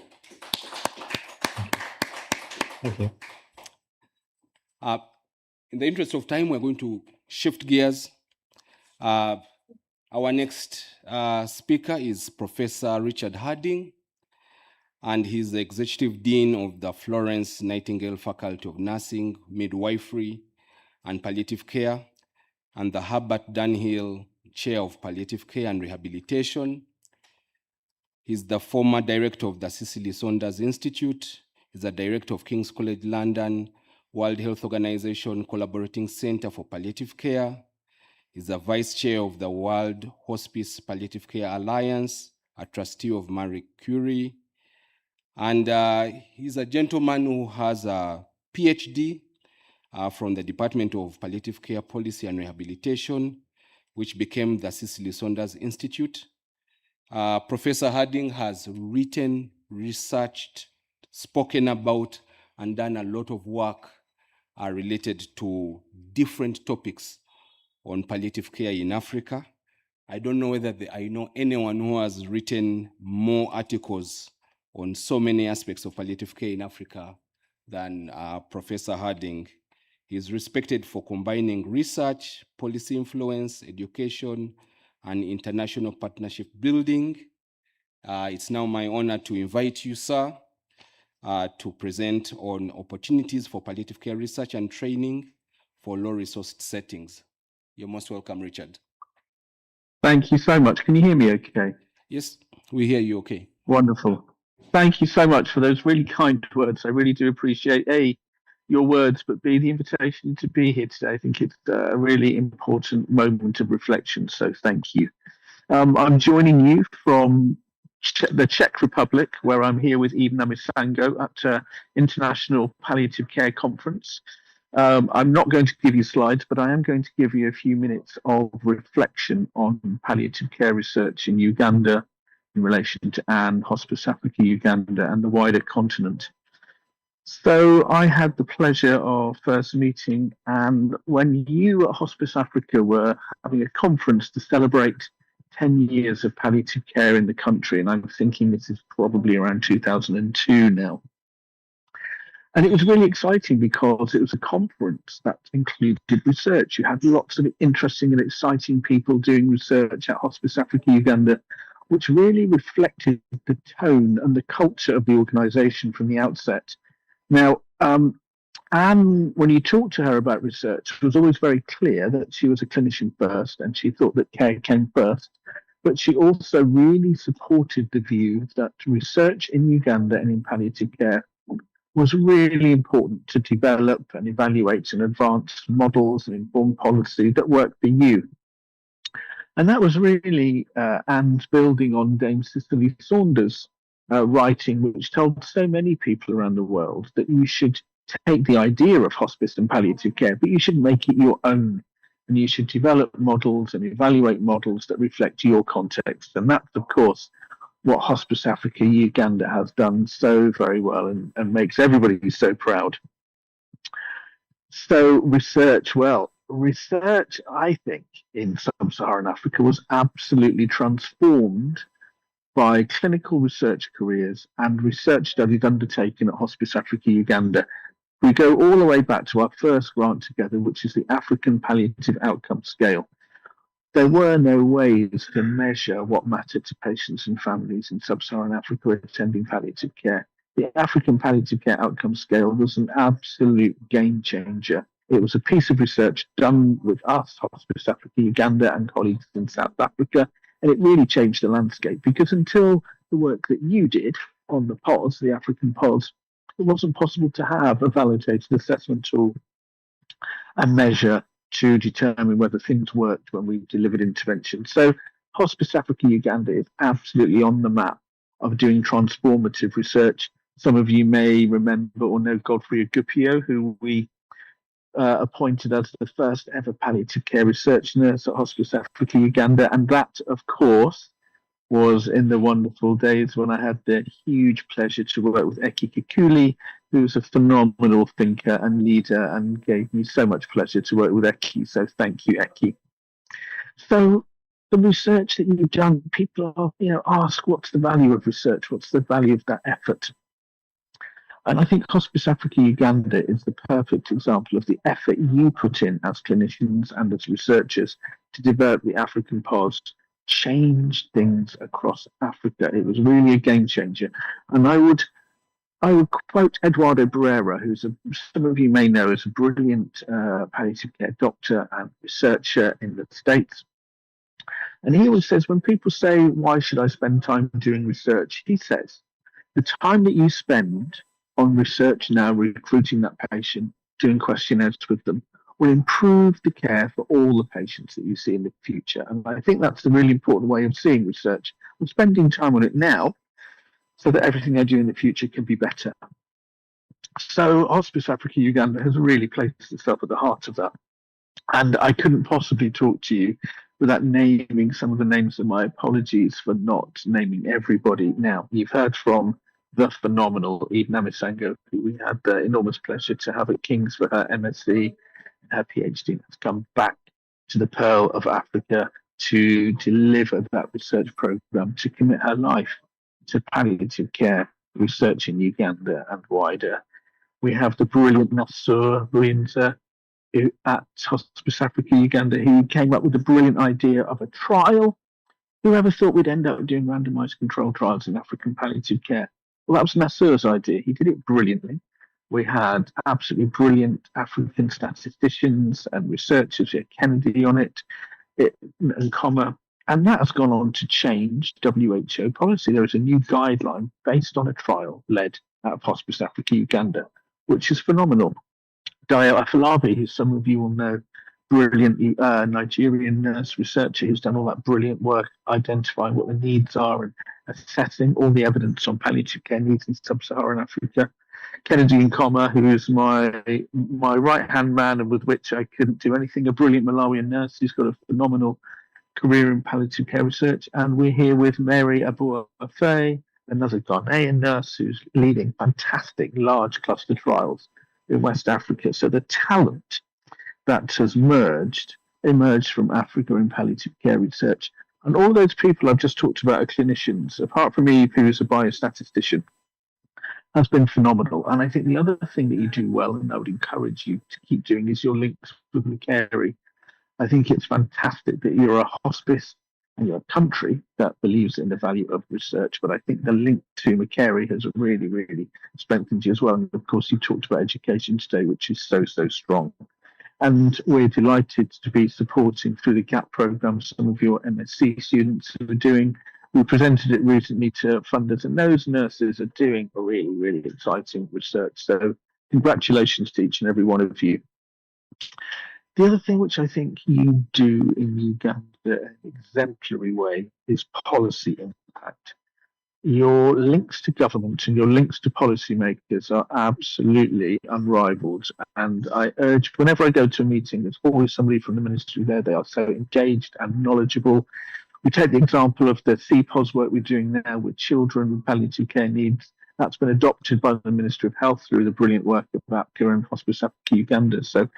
Thank you. In the interest of time, we're going to shift gears. Our next speaker is Professor Richard Harding, and he's the Executive Dean of the Florence Nightingale Faculty of Nursing, Midwifery, and Palliative Care, and the Herbert Dunhill Chair of Palliative Care and Rehabilitation. He's the former director of the Cicely Saunders Institute. He's the director of King's College London, World Health Organization Collaborating Center for Palliative Care. He's the vice chair of the World Hospice Palliative Care Alliance, a trustee of Marie Curie. And he's a gentleman who has a PhD from the Department of Palliative Care Policy and Rehabilitation, which became the Cicely Saunders Institute. Professor Harding has written, researched, spoken about, and done a lot of work related to different topics on palliative care in Africa. I don't know whether I know anyone who has written more articles on so many aspects of palliative care in Africa than Professor Harding. He's respected for combining research, policy influence, education, and international partnership building. It's now my honor to invite you, sir, to present on opportunities for palliative care research and training for low-resourced settings. You're most welcome, Richard. Thank you so much. Can you hear me okay? Yes, we hear you okay. Wonderful. Thank you so much for those really kind words. I really do appreciate A, your words, but B, the invitation to be here today. I think it's a really important moment of reflection, so thank you. I'm joining you from the Czech Republic, where I'm here with Ivana Misango at International Palliative Care Conference. I'm not going to give you slides, but I am going to give you a few minutes of reflection on palliative care research in Uganda in relation to Anne, Hospice Africa Uganda, and the wider continent. So I had the pleasure of first meeting Anne when you at Hospice Africa were having a conference to celebrate 10 years of palliative care in the country, and I'm thinking this is probably around 2002 now. And it was really exciting because it was a conference that included research. You had lots of interesting and exciting people doing research at Hospice Africa Uganda, which really reflected the tone and the culture of the organisation from the outset. Now, Anne, when you talked to her about research, was always very clear that she was a clinician first and she thought that care came first. But she also really supported the view that research in Uganda and in palliative care was really important to develop and evaluate and advance models and inform policy that worked for you. And that was really Anne's building on Dame Cicely Saunders' writing, which told so many people around the world that you should take the idea of hospice and palliative care, but you should make it your own. And you should develop models and evaluate models that reflect your context. And that's, of course, what Hospice Africa Uganda has done so very well and makes everybody so proud. So research, I think, in sub-Saharan Africa was absolutely transformed by clinical research careers and research studies undertaken at Hospice Africa Uganda. We go all the way back to our first grant together, which is the African Palliative Outcome Scale. There were no ways to measure what mattered to patients and families in sub-Saharan Africa attending palliative care. The African Palliative Care Outcome Scale was an absolute game changer. It was a piece of research done with us, Hospice Africa Uganda, and colleagues in South Africa, and it really changed the landscape, because until the work that you did on the POS, the African POS, it wasn't possible to have a validated assessment tool and measure to determine whether things worked when we delivered intervention. So Hospice Africa Uganda is absolutely on the map of doing transformative research. Some of you may remember or know Godfrey Agupio, who we appointed as the first ever palliative care research nurse at Hospice Africa Uganda. And that, of course, was in the wonderful days when I had the huge pleasure to work with Eki Kikuli, who's a phenomenal thinker and leader, and gave me so much pleasure to work with Eki. So thank you, Eki. So the research that you've done, people are, ask, what's the value of research? What's the value of that effort? And I think Hospice Africa Uganda is the perfect example of the effort you put in as clinicians and as researchers to develop the African POS. Changed things across Africa. It was really a game changer. And I would quote Eduardo Barrera, who some of you may know as a brilliant palliative care doctor and researcher in the States. And he always says, when people say, why should I spend time doing research? He says, the time that you spend on research now, recruiting that patient, doing questionnaires with them, will improve the care for all the patients that you see in the future. And I think that's a really important way of seeing research. I'm spending time on it now so that everything I do in the future can be better. So Hospice Africa Uganda has really placed itself at the heart of that. And I couldn't possibly talk to you without naming some of the names, and my apologies for not naming everybody. Now, you've heard from the phenomenal Eve Namisango, who we had the enormous pleasure to have at King's for her MSc. Her PhD has come back to the Pearl of Africa to deliver that research program, to commit her life to palliative care research in Uganda and wider. We have the brilliant Nasur Buyinza at Hospice Africa Uganda, who came up with the brilliant idea of a trial. Whoever thought we'd end up doing randomized controlled trials in African palliative care? Well, that was Nassur's idea. He did it brilliantly. We had absolutely brilliant African statisticians and researchers at Kennedy on it, and comma, and that has gone on to change WHO policy. There is a new guideline based on a trial led out of Hospice Africa Uganda, which is phenomenal. Dio Afolabi, who some of you will know, brilliant Nigerian nurse researcher who's done all that brilliant work identifying what the needs are and assessing all the evidence on palliative care needs in sub-Saharan Africa. Kennedy Nkoma, who is my right-hand man and with which I couldn't do anything, a brilliant Malawian nurse who's got a phenomenal career in palliative care research. And we're here with Mary Abuafe, another Ghanaian nurse who's leading fantastic large cluster trials in West Africa. So the talent that has emerged from Africa in palliative care research. And all those people I've just talked about are clinicians, apart from Eve, who is a biostatistician, has been phenomenal. And I think the other thing that you do well, and I would encourage you to keep doing, is your links with Macquarie. I think it's fantastic that you're a hospice and you're a country that believes in the value of research. But I think the link to Macquarie has really, really strengthened you as well. And of course, you talked about education today, which is so, so strong. And we're delighted to be supporting through the GAP programme some of your MSc students who are doing. We presented it recently to funders, and those nurses are doing a really, really exciting research. So congratulations to each and every one of you. The other thing which I think you do in Uganda in an exemplary way is policy impact. Your links to government and your links to policymakers are absolutely unrivaled. And I urge, whenever I go to a meeting, there's always somebody from the ministry there. They are so engaged and knowledgeable. We take the example of the CPOS work we're doing now with children with palliative care needs. That's been adopted by the Ministry of Health through the brilliant work of APCA and Hospice Africa Uganda. So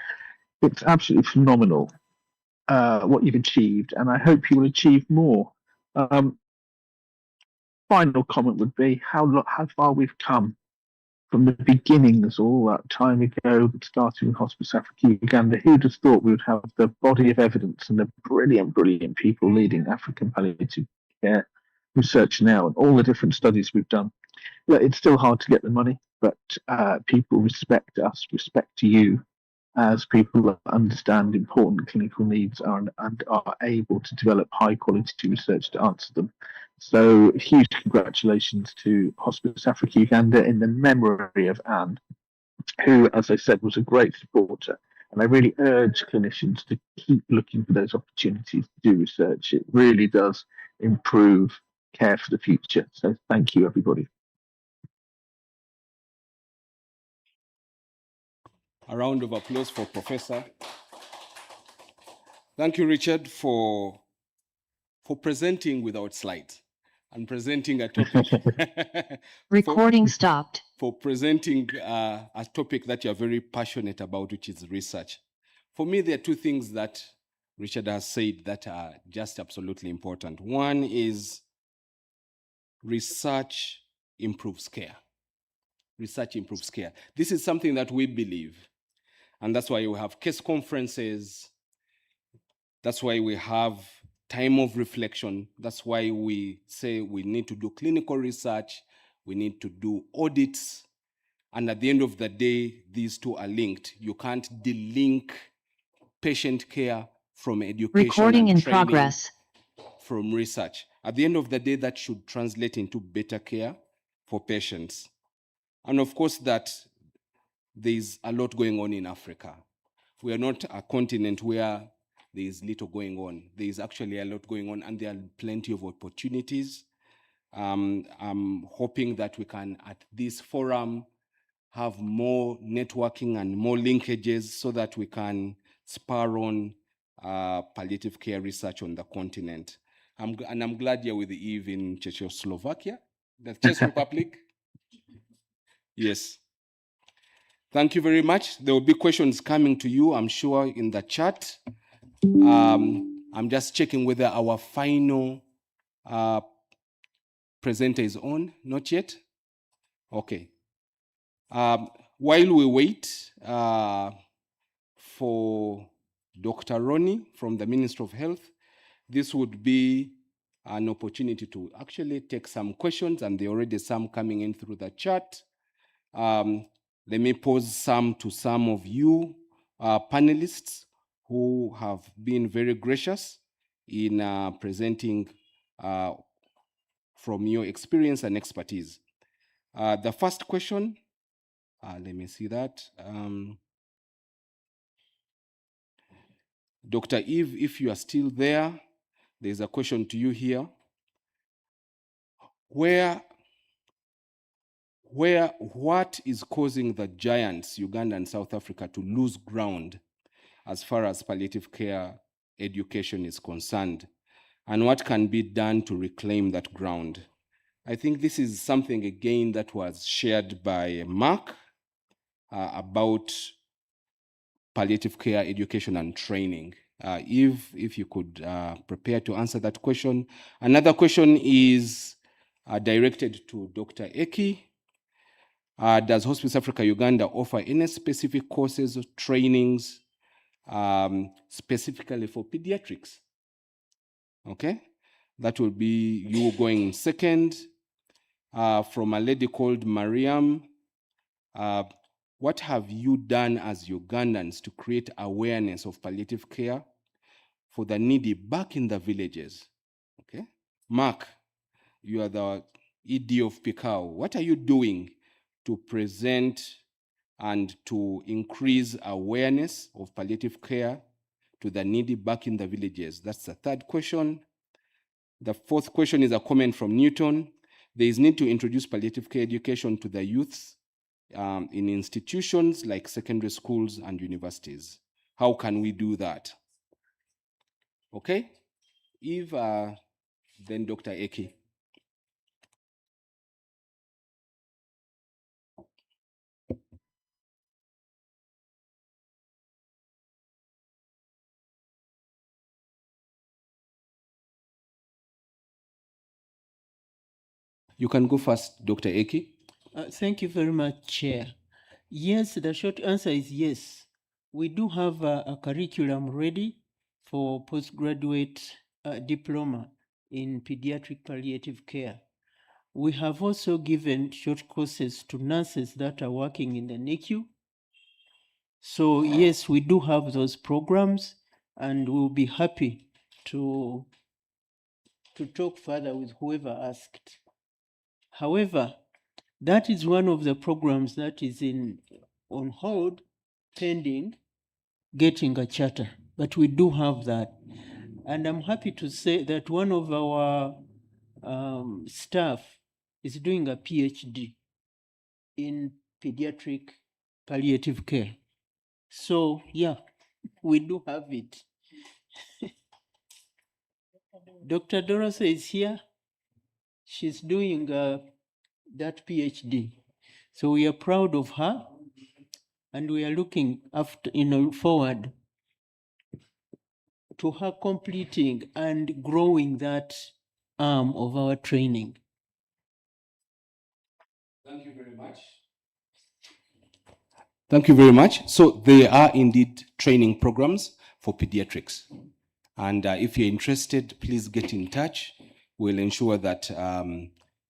it's absolutely phenomenal what you've achieved, and I hope you will achieve more. Final comment would be how far we've come from the beginnings all that time ago, starting with Hospice Africa Uganda. Who'd have thought we would have the body of evidence and the brilliant, brilliant people leading African palliative care research now, and all the different studies we've done. Look, it's still hard to get the money, but people respect us, respect you, as people that understand important clinical needs and are able to develop high quality research to answer them. So huge congratulations to Hospice Africa Uganda in the memory of Anne, who, as I said, was a great supporter. And I really urge clinicians to keep looking for those opportunities to do research. It really does improve care for the future. So thank you, everybody. A round of applause for Professor. Thank you, Richard, for presenting without slides and presenting a topic. Recording stopped. For presenting a topic that you're very passionate about, which is research. For me, there are two things that Richard has said that are just absolutely important. One is research improves care. Research improves care. This is something that we believe. And that's why we have case conferences. That's why we have time of reflection. That's why we say we need to do clinical research. We need to do audits. And at the end of the day, these two are linked. You can't delink patient care from education Recording and in training progress. from research. At the end of the day, that should translate into better care for patients. And of course, that there's a lot going on in Africa. We are not a continent where there is little going on. There is actually a lot going on, and there are plenty of opportunities. I'm hoping that we can, at this forum, have more networking and more linkages so that we can spur on palliative care research on the continent. And I'm glad you're with Eve in Czechoslovakia, the Czech Republic. Yes. Thank you very much. There will be questions coming to you, I'm sure, in the chat. I'm just checking whether our final presenter is on. Not yet? Okay. While we wait for Dr. Ronnie from the Ministry of Health, this would be an opportunity to actually take some questions, and there are already some coming in through the chat. Let me pose some to some of you panelists who have been very gracious in presenting from your experience and expertise. The first question, let me see that. Dr. Eve, if you are still there, there's a question to you here. What is causing the giants, Uganda and South Africa, to lose ground as far as palliative care education is concerned? And what can be done to reclaim that ground? I think this is something, again, that was shared by Mark about palliative care education and training. Eve, if you could prepare to answer that question. Another question is directed to Dr. Eki. Does Hospice Africa Uganda offer any specific courses or trainings specifically for pediatrics? Okay. That will be you going second. From a lady called Mariam. What have you done as Ugandans to create awareness of palliative care for the needy back in the villages? Okay. Mark, you are the ED of Picao. What are you doing to present and to increase awareness of palliative care to the needy back in the villages? That's the third question. The fourth question is a comment from Newton. There is need to introduce palliative care education to the youths in institutions like secondary schools and universities. How can we do that? Okay, Eve, then Dr. Eki. You can go first, Dr. Eki. Thank you very much, Chair. Yes, the short answer is yes. We do have a curriculum ready for postgraduate diploma in pediatric palliative care. We have also given short courses to nurses that are working in the NICU. So yes, we do have those programs, and we'll be happy to talk further with whoever asked. However, that is one of the programs that is on hold, pending getting a charter. But we do have that. And I'm happy to say that one of our staff is doing a PhD in pediatric palliative care. So yeah, we do have it. Dr. Dorothy is here. She's doing that PhD. So we are proud of her, and we are looking forward to her completing and growing that arm of our training. Thank you very much. Thank you very much. So there are indeed training programs for pediatrics. And if you're interested, please get in touch. We'll ensure that,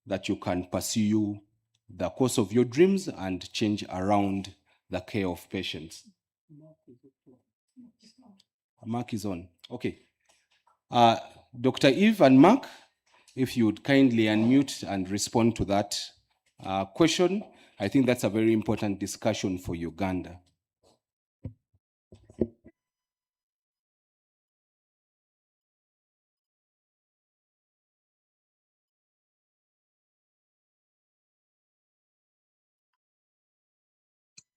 that you can pursue the course of your dreams and change around the care of patients. Mark is on. Okay. Dr. Eve and Mark, if you would kindly unmute and respond to that question. I think that's a very important discussion for Uganda.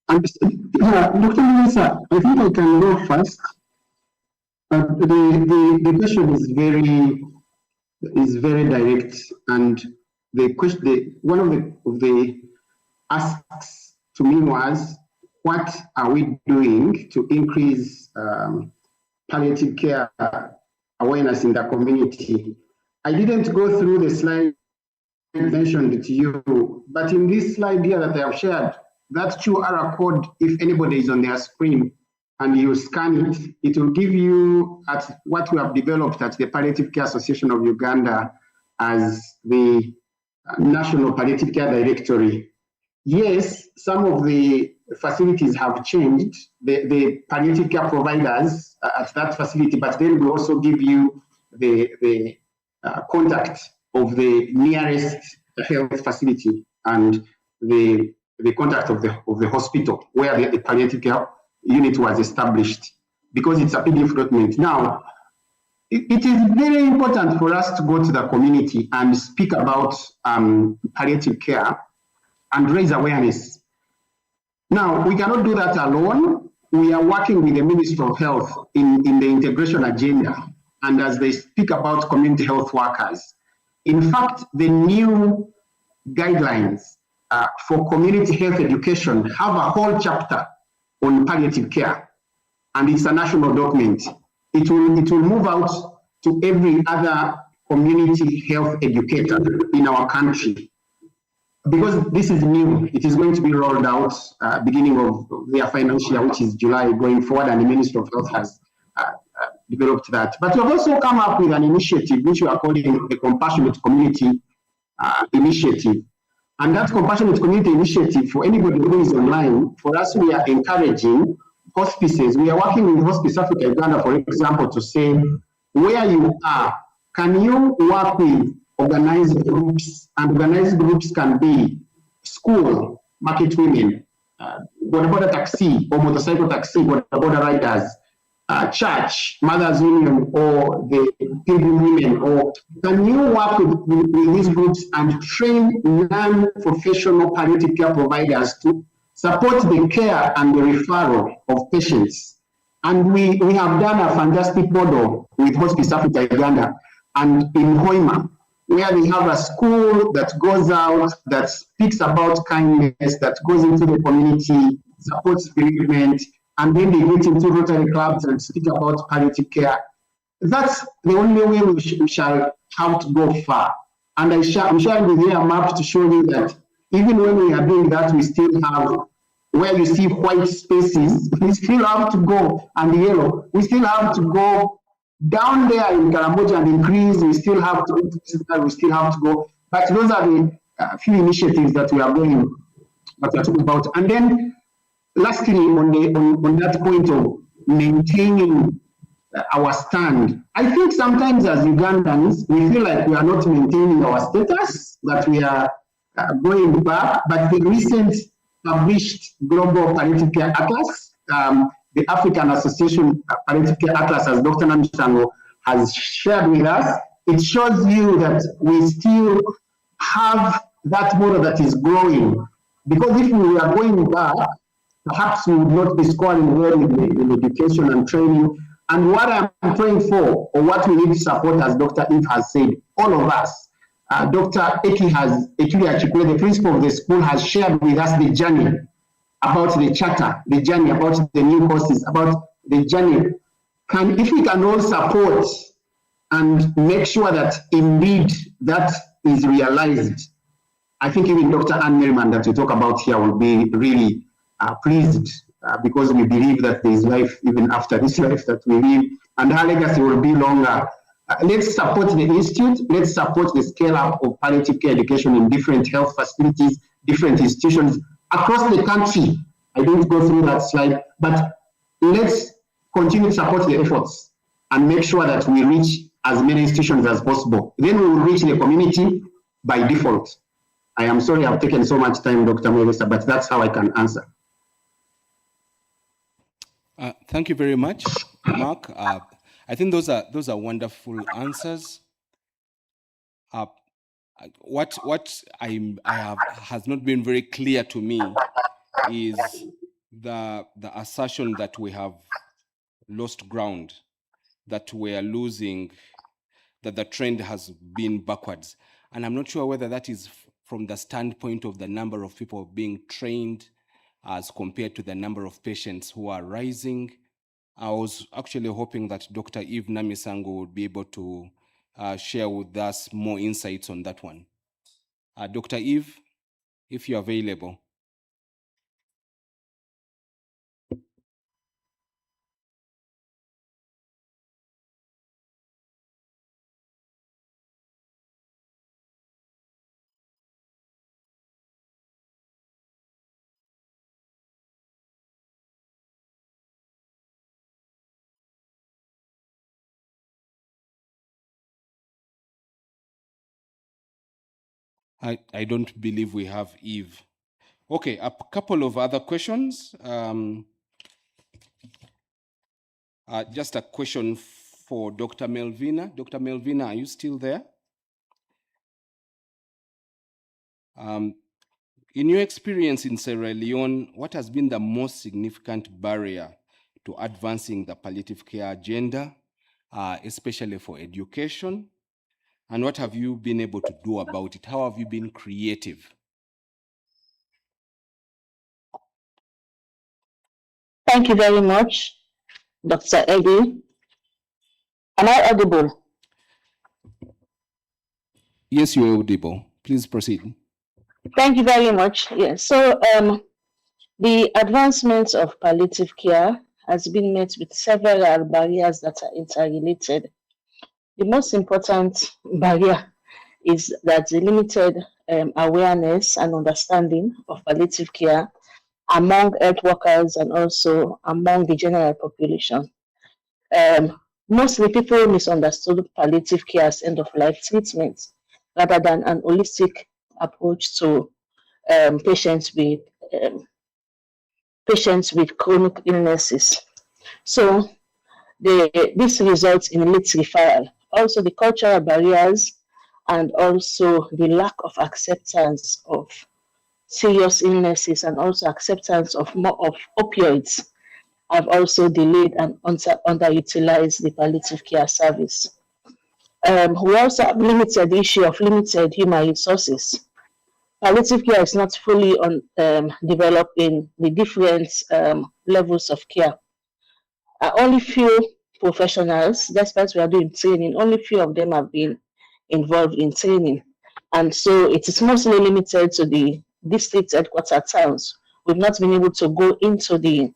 Dr. Melissa, I think I can go first. The question is very direct, and the question, one of the asks to me was, what are we doing to increase palliative care awareness in the community? I didn't go through the slide mentioned to you, but in this slide here that I have shared, that QR code, if anybody is on their screen and you scan it, it will give you at what we have developed at the Palliative Care Association of Uganda as the National Palliative Care Directory. Yes, some of the facilities have changed, the palliative care providers at that facility, but then we also give you the contact of the nearest health facility and the contact of the hospital where the palliative care unit was established, because it's a PDF document. Now, it is very important for us to go to the community and speak about palliative care and raise awareness. Now, we cannot do that alone. We are working with the Ministry of Health in the integration agenda, and as they speak about community health workers. In fact, the new guidelines for community health education have a whole chapter on palliative care, and it's a national document. It will move out to every other community health educator in our country. Because this is new, it is going to be rolled out beginning of their financial year, which is July going forward, and the Ministry of Health has developed that. But we've also come up with an initiative which we are calling the Compassionate Community Initiative. And that Compassionate Community Initiative, for anybody who is online, for us, we are encouraging hospices. We are working with Hospice Africa Uganda, for example, to say, where you are, can you work with organized groups? And organized groups can be school, market women, boda taxi or motorcycle taxi, boda riders, church, mothers union, or the pilgrim women, or can you work with these groups and train non-professional palliative care providers to support the care and the referral of patients? And we have done a fantastic model with Hospice Africa Uganda and in Hoima, where we have a school that goes out, that speaks about kindness, that goes into the community, supports bereavement, and then they get into Rotary clubs and speak about palliative care. That's the only way we shall have to go far. And I'm sharing with you a map to show you that even when we are doing that, we still have, where you see white spaces, we still have to go, and yellow, we still have to go down there in Karamboja and increase, we still have to go. But those are the few initiatives that we are going, that we are talking about. And then lastly, on that point of maintaining our stand, I think sometimes as Ugandans, we feel like we are not maintaining our status, that we are going back. But the recent published Global Palliative Care Atlas, the African Association Palliative Care Atlas, as Dr. Namishango has shared with us, it shows you that we still have that model that is growing. Because if we are going back, perhaps we would not be scoring well in education and training. And what I'm praying for, or what we need to support, as Dr. Eve has said, all of us, Dr. Eki Achikule, the principal of the school, has shared with us the journey about the charter, the journey about the new courses, about the journey. If we can all support and make sure that indeed that is realized, I think even Dr. Anne Merriman that we talk about here will be really pleased, because we believe that there is life even after this life that we live, and our legacy will be longer. Let's support the institute. Let's support the scale up of palliative care education in different health facilities, different institutions across the country. I didn't go through that slide, but let's continue to support the efforts and make sure that we reach as many institutions as possible. Then we will reach the community by default. I am sorry I've taken so much time, Dr. Melissa, but that's how I can answer. Thank you very much, Mark. I think those are wonderful answers. What has not been very clear to me is the assertion that we have lost ground, that we are losing, that the trend has been backwards. And I'm not sure whether that is from the standpoint of the number of people being trained as compared to the number of patients who are rising. I was actually hoping that Dr. Eve Namisango would be able to share with us more insights on that one. Dr. Eve, if you're available. I don't believe we have Eve. Okay, a couple of other questions. Just a question for Dr. Melvina. Dr. Melvina, are you still there? In your experience in Sierra Leone, what has been the most significant barrier to advancing the palliative care agenda, especially for education? And what have you been able to do about it? How have you been creative? Thank you very much, Dr. Eddie. Am I audible? Yes, you're audible. Please proceed. Thank you very much. Yes. So the advancements of palliative care has been met with several barriers that are interrelated. The most important barrier is that the limited awareness and understanding of palliative care among health workers and also among the general population. Mostly people misunderstood palliative care as end-of-life treatment rather than an holistic approach to patients with chronic illnesses. So this results in late referral. Also, the cultural barriers and also the lack of acceptance of serious illnesses and also acceptance of more of opioids have also delayed and underutilized the palliative care service. We also have limited issue of limited human resources. Palliative care is not fully developed in the different levels of care. Only few professionals, despite we are doing training, only few of them have been involved in training. And so it is mostly limited to the district headquarter towns. We've not been able to go into the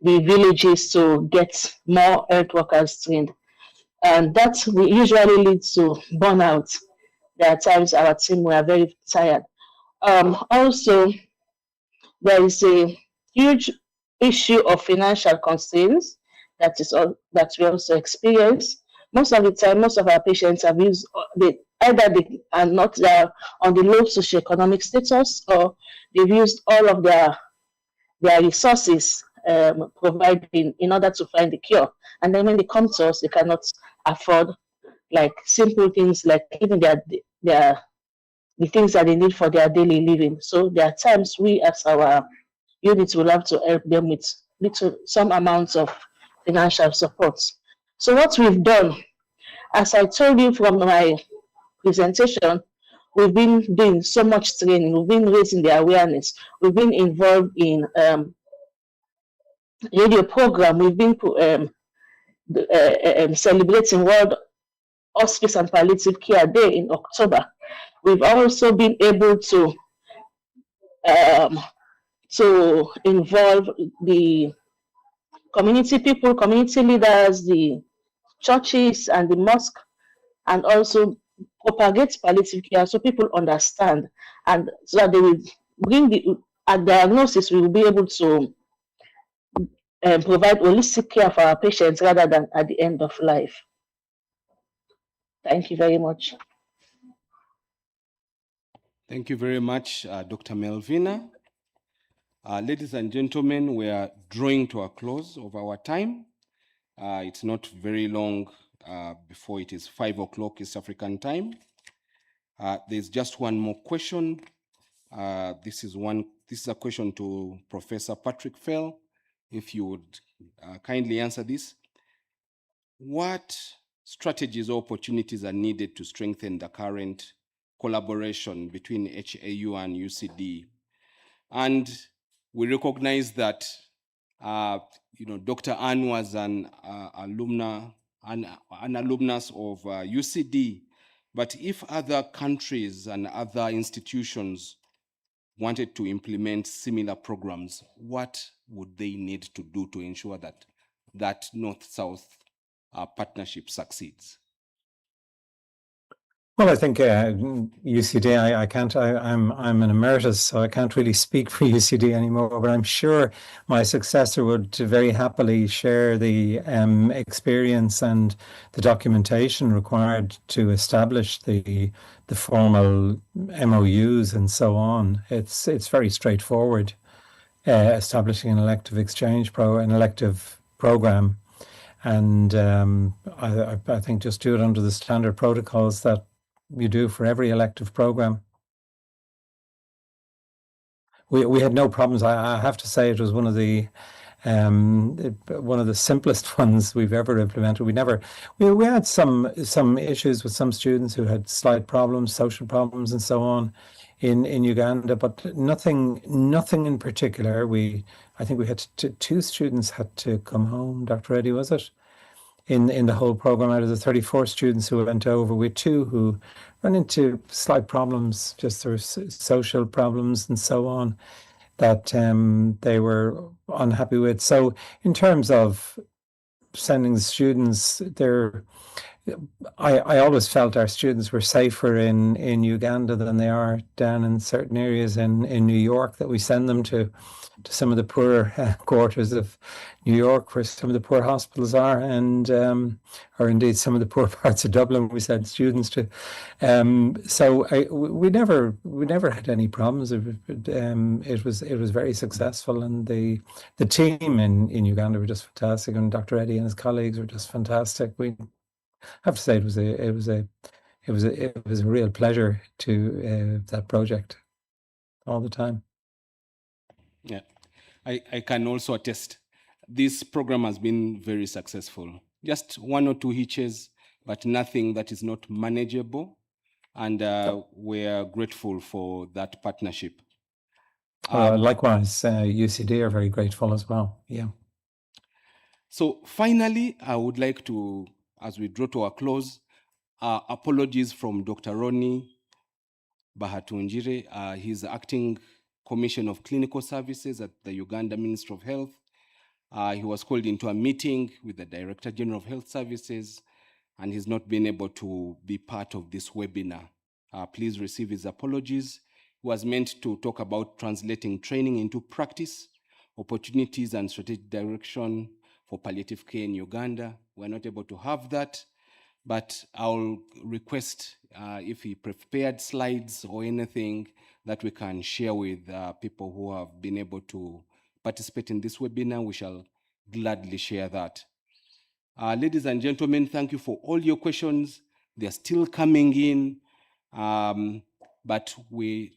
villages to get more health workers trained. And that usually leads to burnout. There are times our team were very tired. Also, there is a huge issue of financial constraints that we also experience. Most of the time, most of our patients have used either they are not on the low socioeconomic status, or they've used all of their resources provided in order to find the cure. And then when they come to us, they cannot afford like simple things like even the things that they need for their daily living. So there are times we as our unit will have to help them with some amounts of financial support. So what we've done, as I told you from my presentation, we've been doing so much training, we've been raising the awareness, we've been involved in radio program, we've been celebrating World Hospice and Palliative Care Day in October. We've also been able to involve the community people, community leaders, the churches and the mosque, and also propagate palliative care so people understand, and so that they will bring a diagnosis, we will be able to provide holistic care for our patients rather than at the end of life. Thank you very much. Thank you very much, Dr. Melvina. Ladies and gentlemen, we are drawing to a close of our time. It's not very long before it is 5 o'clock East African time. There's just one more question. This is a question to Professor Patrick Fell. If you would kindly answer this. What strategies or opportunities are needed to strengthen the current collaboration between HAU and UCD? And we recognize that Dr. Ann was an alumnus of UCD, but if other countries and other institutions wanted to implement similar programs, what would they need to do to ensure that North-South partnership succeeds? Well, I think UCD, I'm an emeritus, so I can't really speak for UCD anymore, but I'm sure my successor would very happily share the experience and the documentation required to establish the formal MOUs and so on. It's very straightforward, establishing an elective program. And I think just do it under the standard protocols that you do for every elective program. We had no problems. I have to say it was one of the simplest ones we've ever implemented. We had some issues with some students who had slight problems, social problems, and so on in Uganda, but nothing in particular. I think we had two students had to come home. Dr. Eddy, was it? In the whole program, out of the 34 students who went over, we had 2 who ran into slight problems, just their social problems and so on. that they were unhappy with. So in terms of sending the students, I always felt our students were safer in Uganda than they are down in certain areas in New York, that we send them to some of the poorer quarters of New York, where some of the poor hospitals are, and or indeed some of the poor parts of Dublin we send students to. So we never had any problems. It was very successful, and the team in Uganda were just fantastic, and Dr. Eddie and his colleagues were just fantastic. We have to say it was a real pleasure to that project all the time. Yeah, I can also attest. This program has been very successful. Just one or two hitches, but nothing that is not manageable. And we're grateful for that partnership. Likewise, UCD are very grateful as well. Yeah. So finally, I would like to, as we draw to a close, apologies from Dr. Ronnie Bahatunjire. He's acting Commissioner of Clinical Services at the Uganda Ministry of Health. He was called into a meeting with the Director General of Health Services, and he's not been able to be part of this webinar. Please receive his apologies. He was meant to talk about translating training into practice, opportunities and strategic direction for palliative care in Uganda. We're not able to have that, but I'll request if he prepared slides or anything that we can share with people who have been able to participate in this webinar, we shall gladly share that. Ladies and gentlemen, thank you for all your questions. They're still coming in, but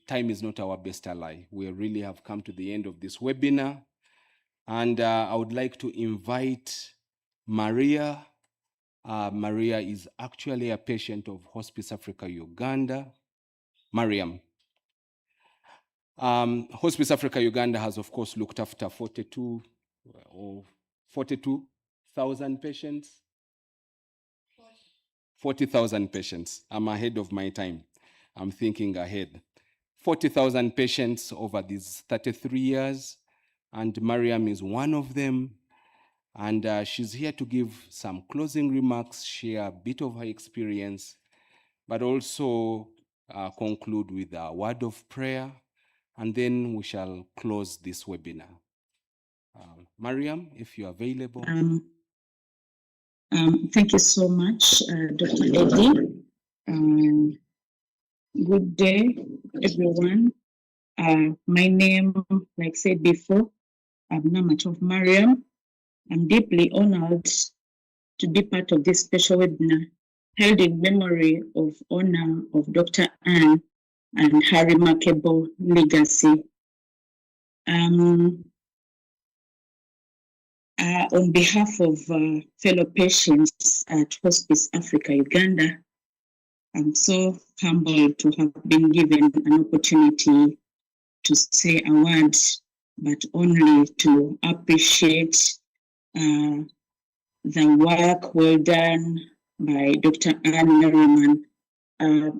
time is not our best ally. We really have come to the end of this webinar. And I would like to invite Maria. Maria is actually a patient of Hospice Africa Uganda. Mariam. Hospice Africa Uganda has, of course, looked after 42,000 patients. 40,000 patients. I'm ahead of my time. I'm thinking ahead. 40,000 patients over these 33 years, and Mariam is one of them. And she's here to give some closing remarks, share a bit of her experience, but also conclude with a word of prayer, and then we shall close this webinar. Mariam, if you're available. Thank you so much, Dr. Eddie. Good day, everyone. My name, like said before, I'm Namat of Mariam. I'm deeply honored to be part of this special webinar held in memory of honor of Dr. Anne and her remarkable legacy. On behalf of fellow patients at Hospice Africa Uganda, I'm so humbled to have been given an opportunity to say a word, but only to appreciate the work well done by Dr. Anne Merriman.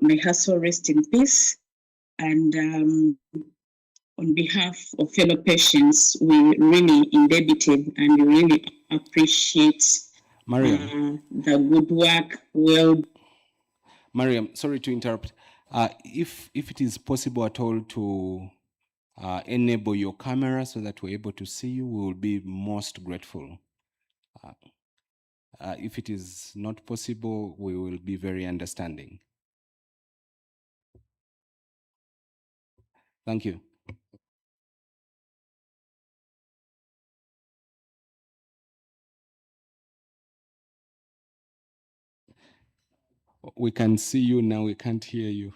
May her soul rest in peace. And on behalf of fellow patients, we really indebted and we really appreciate the good work. Mariam, sorry to interrupt. If it is possible at all to enable your camera so that we're able to see you, we will be most grateful. If it is not possible, we will be very understanding. Thank you. We can see you now, we can't hear you.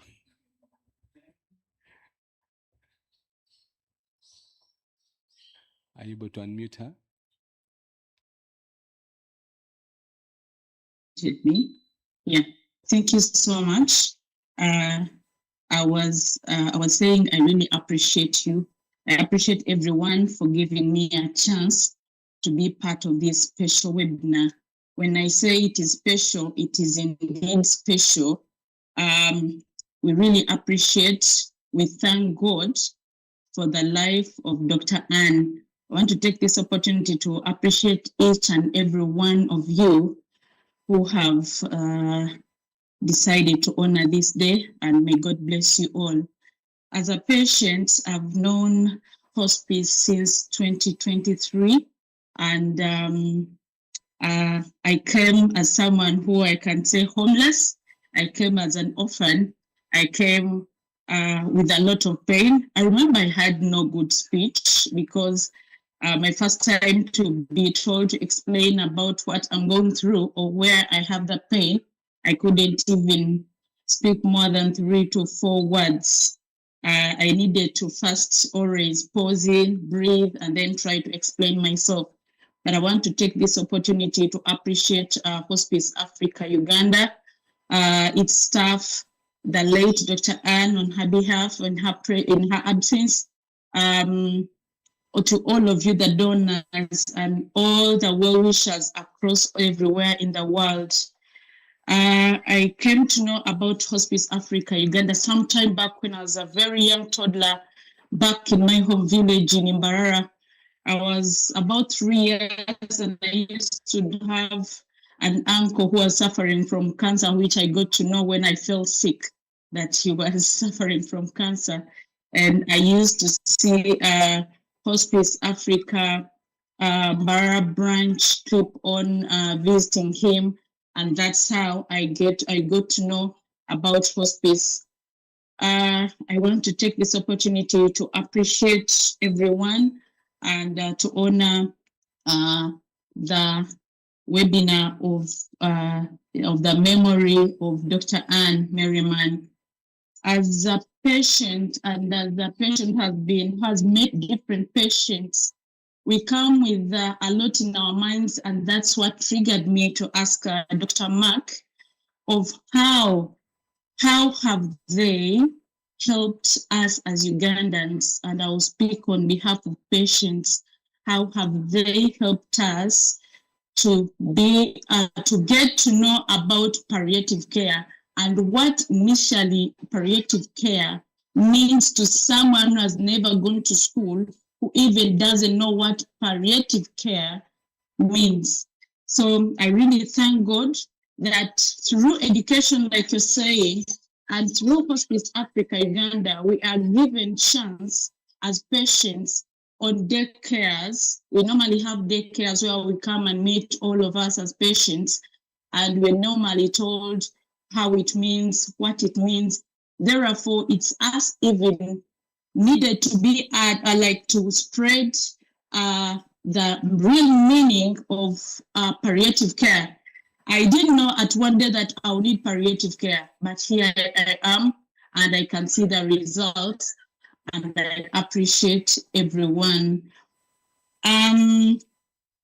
Are you able to unmute her? Me? Yeah, thank you so much. I was saying I really appreciate you. I appreciate everyone for giving me a chance to be part of this special webinar. When I say it is special, it is indeed special. We really appreciate, we thank God for the life of Dr. Anne. I want to take this opportunity to appreciate each and every one of you who have decided to honor this day, and may God bless you all. As a patient, I've known hospice since 2023, and I came as someone who I can say homeless. I came as an orphan. I came with a lot of pain. I remember I had no good speech because my first time to be told to explain about what I'm going through or where I have the pain, I couldn't even speak more than 3 to 4 words. I needed to first always pause in, breathe, and then try to explain myself. But I want to take this opportunity to appreciate Hospice Africa Uganda, its staff, the late Dr. Anne on her behalf, in her absence, to all of you, the donors, and all the well-wishers across everywhere in the world. I came to know about Hospice Africa Uganda sometime back when I was a very young toddler back in my home village in Imbarara. I was about 3 years and I used to have an uncle who was suffering from cancer, which I got to know when I fell sick that he was suffering from cancer. And I used to see Hospice Africa Barra branch keep on visiting him. And that's how I got to know about hospice. I want to take this opportunity to appreciate everyone and to honor the webinar of the memory of Dr. Anne Merriman. As a patient, and as the patient has met different patients, we come with a lot in our minds, and that's what triggered me to ask Dr. Mark of how have they helped us as Ugandans, and I will speak on behalf of patients. How have they helped us to get to know about palliative care and what initially palliative care means to someone who has never gone to school, who even doesn't know what palliative care means. So I really thank God that through education, like you're saying, and through Hospice Africa Uganda, we are given chance as patients on daycares. We normally have daycares where we come and meet all of us as patients, and we're normally told how it means, what it means. Therefore, it's us even needed to be to spread the real meaning of palliative care. I didn't know at one day that I'll need palliative care, but here I am, and I can see the results, and I appreciate everyone.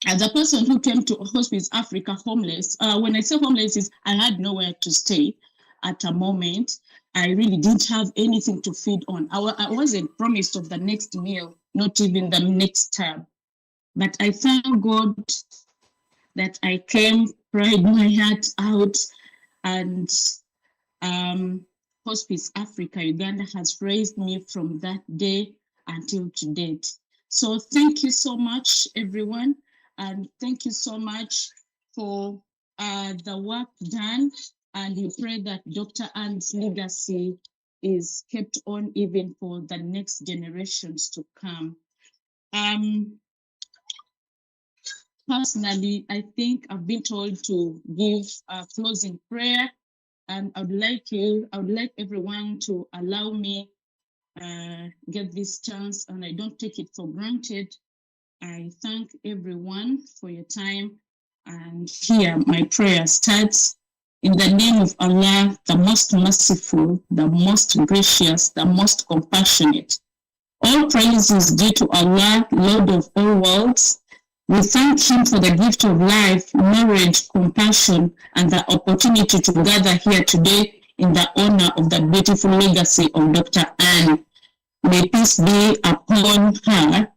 As a person who came to Hospice Africa homeless, when I say homeless, I had nowhere to stay at a moment. I really didn't have anything to feed on. I wasn't promised of the next meal, not even the next tab. But I thank God that I came, cried my heart out, and Hospice Africa Uganda has raised me from that day until to date. So thank you so much, everyone, and thank you so much for the work done. And we pray that Dr. Anne's legacy is kept on even for the next generations to come. Personally, I think I've been told to give a closing prayer, and I would like everyone to allow me get this chance, and I don't take it for granted. I thank everyone for your time, and here my prayer starts. In the name of Allah, the most merciful, the most gracious, the most compassionate. All praise is due to Allah, Lord of all worlds. We thank him for the gift of life, marriage, compassion, and the opportunity to gather here today in the honor of the beautiful legacy of Dr. Anne. May peace be upon her,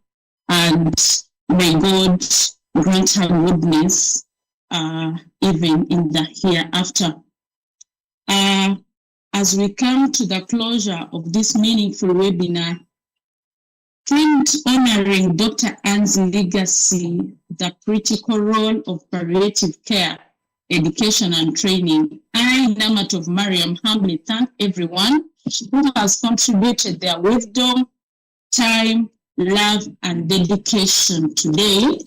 and may God grant her goodness even in the hereafter. As we come to the closure of this meaningful webinar, themed honoring Dr. Ann's legacy, the critical role of palliative care, education and training. I, Namat of Mariam, humbly thank everyone who has contributed their wisdom, time, love, and dedication today.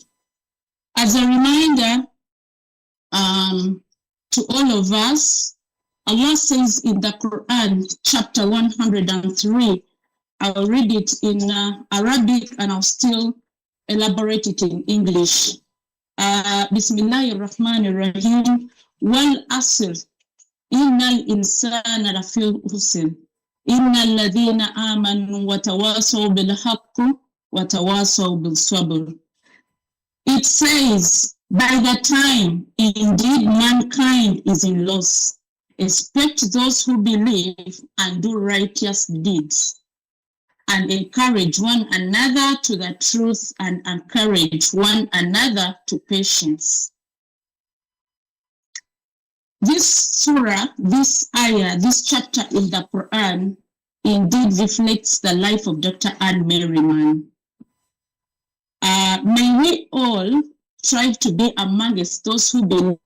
As a reminder to all of us, Allah says in the Quran, chapter 103, I'll read it in Arabic and I'll still elaborate it in English. Bismillahir Rahmanir Rahim. Wal asr, innal insana lafi khusr. Innal ladhina amanu wa tawasaw bil haqqi wa tawasaw bil sabr. It says, by the time, indeed mankind is in loss, expect those who believe and do righteous deeds, and encourage one another to the truth and encourage one another to patience. This surah, this ayah, this chapter in the Quran indeed reflects the life of Dr. Ann Merriman. May we all strive to be amongst those who believe,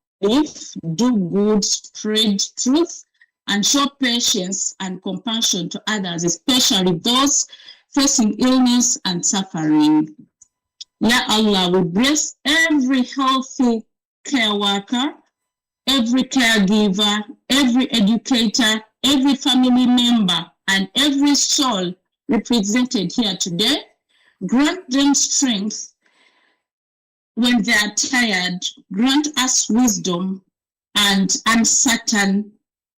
do good, spread truth, and show patience and compassion to others, especially those facing illness and suffering. Ya Allah, we bless every healthy care worker, every caregiver, every educator, every family member, and every soul represented here today. Grant them strength when they are tired. Grant us wisdom and uncertain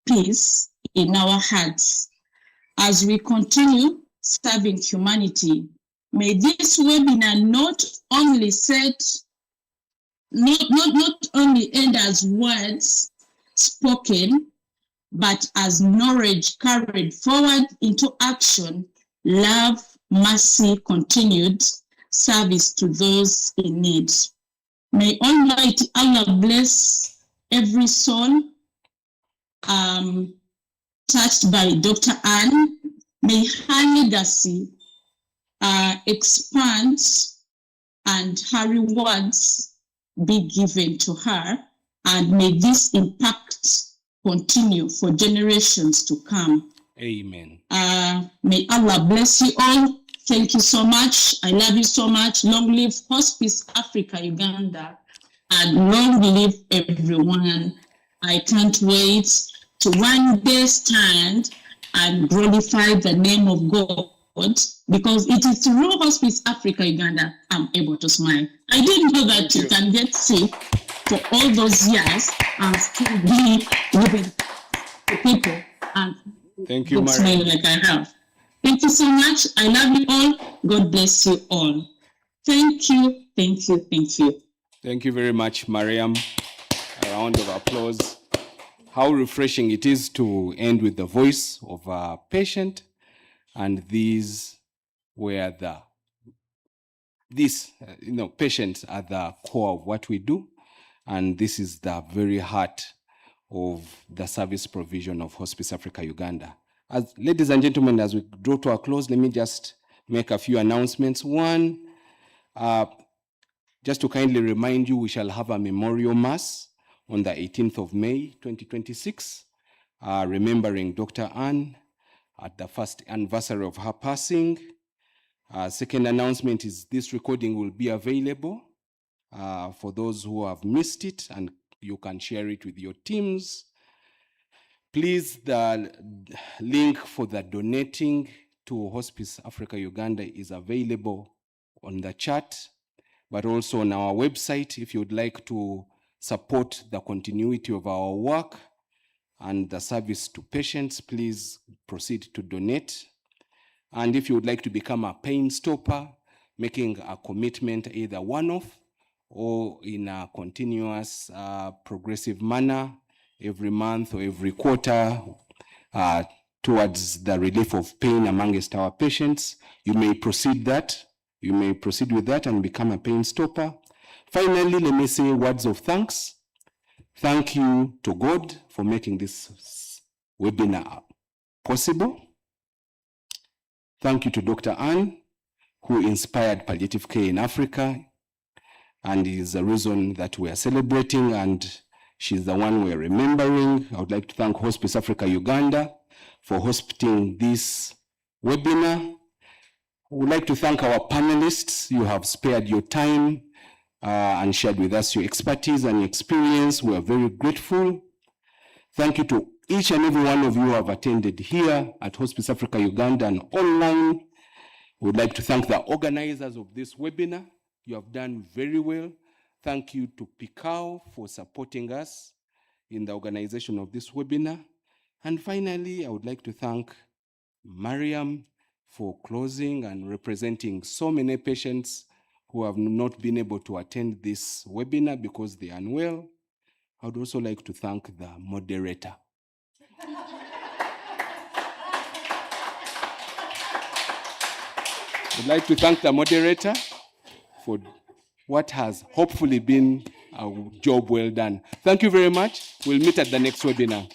peace in our hearts as we continue serving humanity. May this webinar not only end as words spoken, but as knowledge carried forward into action, love, mercy, continued service to those in need. May Almighty Allah bless every soul touched by Dr. Ann. May her legacy expand and her rewards be given to her, and may this impact continue for generations to come. Amen. May Allah bless you all. Thank you so much. I love you so much. Long live Hospice Africa Uganda, and long live everyone. I can't wait to one day stand and glorify the name of God, because it is through Hospice Africa Uganda I'm able to smile. I didn't know that you can get sick for all those years and still be living to people and thank you, smile like I have. Thank you so much. I love you all. God bless you all. Thank you, thank you, thank you. Thank you very much, Mariam. A round of applause. How refreshing it is to end with the voice of a patient, and these were patients are the core of what we do, and this is the very heart of the service provision of Hospice Africa Uganda. As ladies and gentlemen, as we draw to a close, let me just make a few announcements. One, just to kindly remind you, we shall have a memorial mass on the 18th of May, 2026, remembering Dr. Ann at the first anniversary of her passing. Second announcement is this recording will be available for those who have missed it, and you can share it with your teams. Please, the link for the donating to Hospice Africa Uganda is available on the chat, but also on our website. If you would like to support the continuity of our work and the service to patients, please proceed to donate. And if you would like to become a pain stopper, making a commitment either one-off or in a continuous progressive manner every month or every quarter towards the relief of pain amongst our patients, you may proceed with that and become a pain stopper. Finally, let me say words of thanks. Thank you to God for making this webinar possible. Thank you to Dr. Ann, who inspired palliative care in Africa, and is the reason that we are celebrating, and she's the one we're remembering. I would like to thank Hospice Africa Uganda for hosting this webinar. I would like to thank our panelists. You have spared your time and shared with us your expertise and experience. We are very grateful. Thank you to each and every one of you who have attended here at Hospice Africa Uganda and online. We would like to thank the organizers of this webinar. You have done very well. Thank you to Picao for supporting us in the organization of this webinar. And finally, I would like to thank Mariam for closing and representing so many patients who have not been able to attend this webinar because they are unwell. I would also like to thank the moderator. I'd like to thank the moderator for what has hopefully been a job well done. Thank you very much. We'll meet at the next webinar.